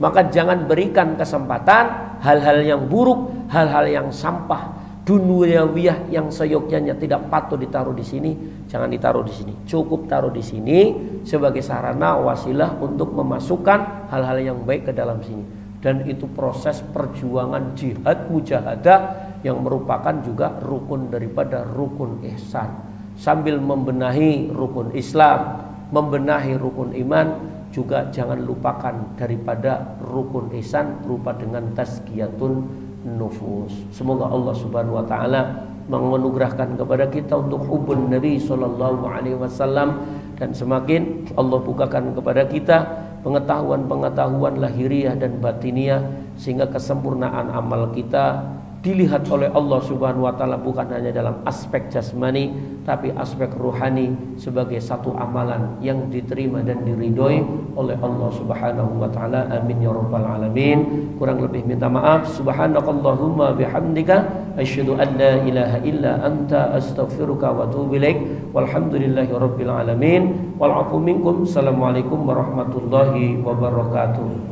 Speaker 1: Maka jangan berikan kesempatan hal-hal yang buruk, hal-hal yang sampah, duniawiyah yang seyogyanya tidak patut ditaruh di sini, jangan ditaruh di sini. Cukup taruh di sini sebagai sarana wasilah untuk memasukkan hal-hal yang baik ke dalam sini. Dan itu proses perjuangan jihad mujahadah yang merupakan juga rukun daripada rukun ihsan. Sambil membenahi rukun Islam, membenahi rukun iman, juga jangan lupakan daripada rukun ihsan berupa dengan tazkiyatun nufus. Semoga Allah Subhanahu wa taala menganugerahkan kepada kita untuk hubun Nabi sallallahu alaihi wasallam, dan semakin Allah bukakan kepada kita pengetahuan-pengetahuan lahiriah dan batiniah, sehingga kesempurnaan amal kita dilihat oleh Allah Subhanahu wa taala bukan hanya dalam aspek jasmani tapi aspek ruhani sebagai satu amalan yang diterima dan diridhoi oleh Allah Subhanahu wa taala. Amin ya rabbal alamin. Kurang lebih minta maaf. Subhanakallahumma bihamdika asyhadu an la ilaha illa anta astaghfiruka wa atubu ilaik. Walhamdulillahi rabbil alamin. Wal afu minkum. Assalamualaikum warahmatullahi wabarakatuh.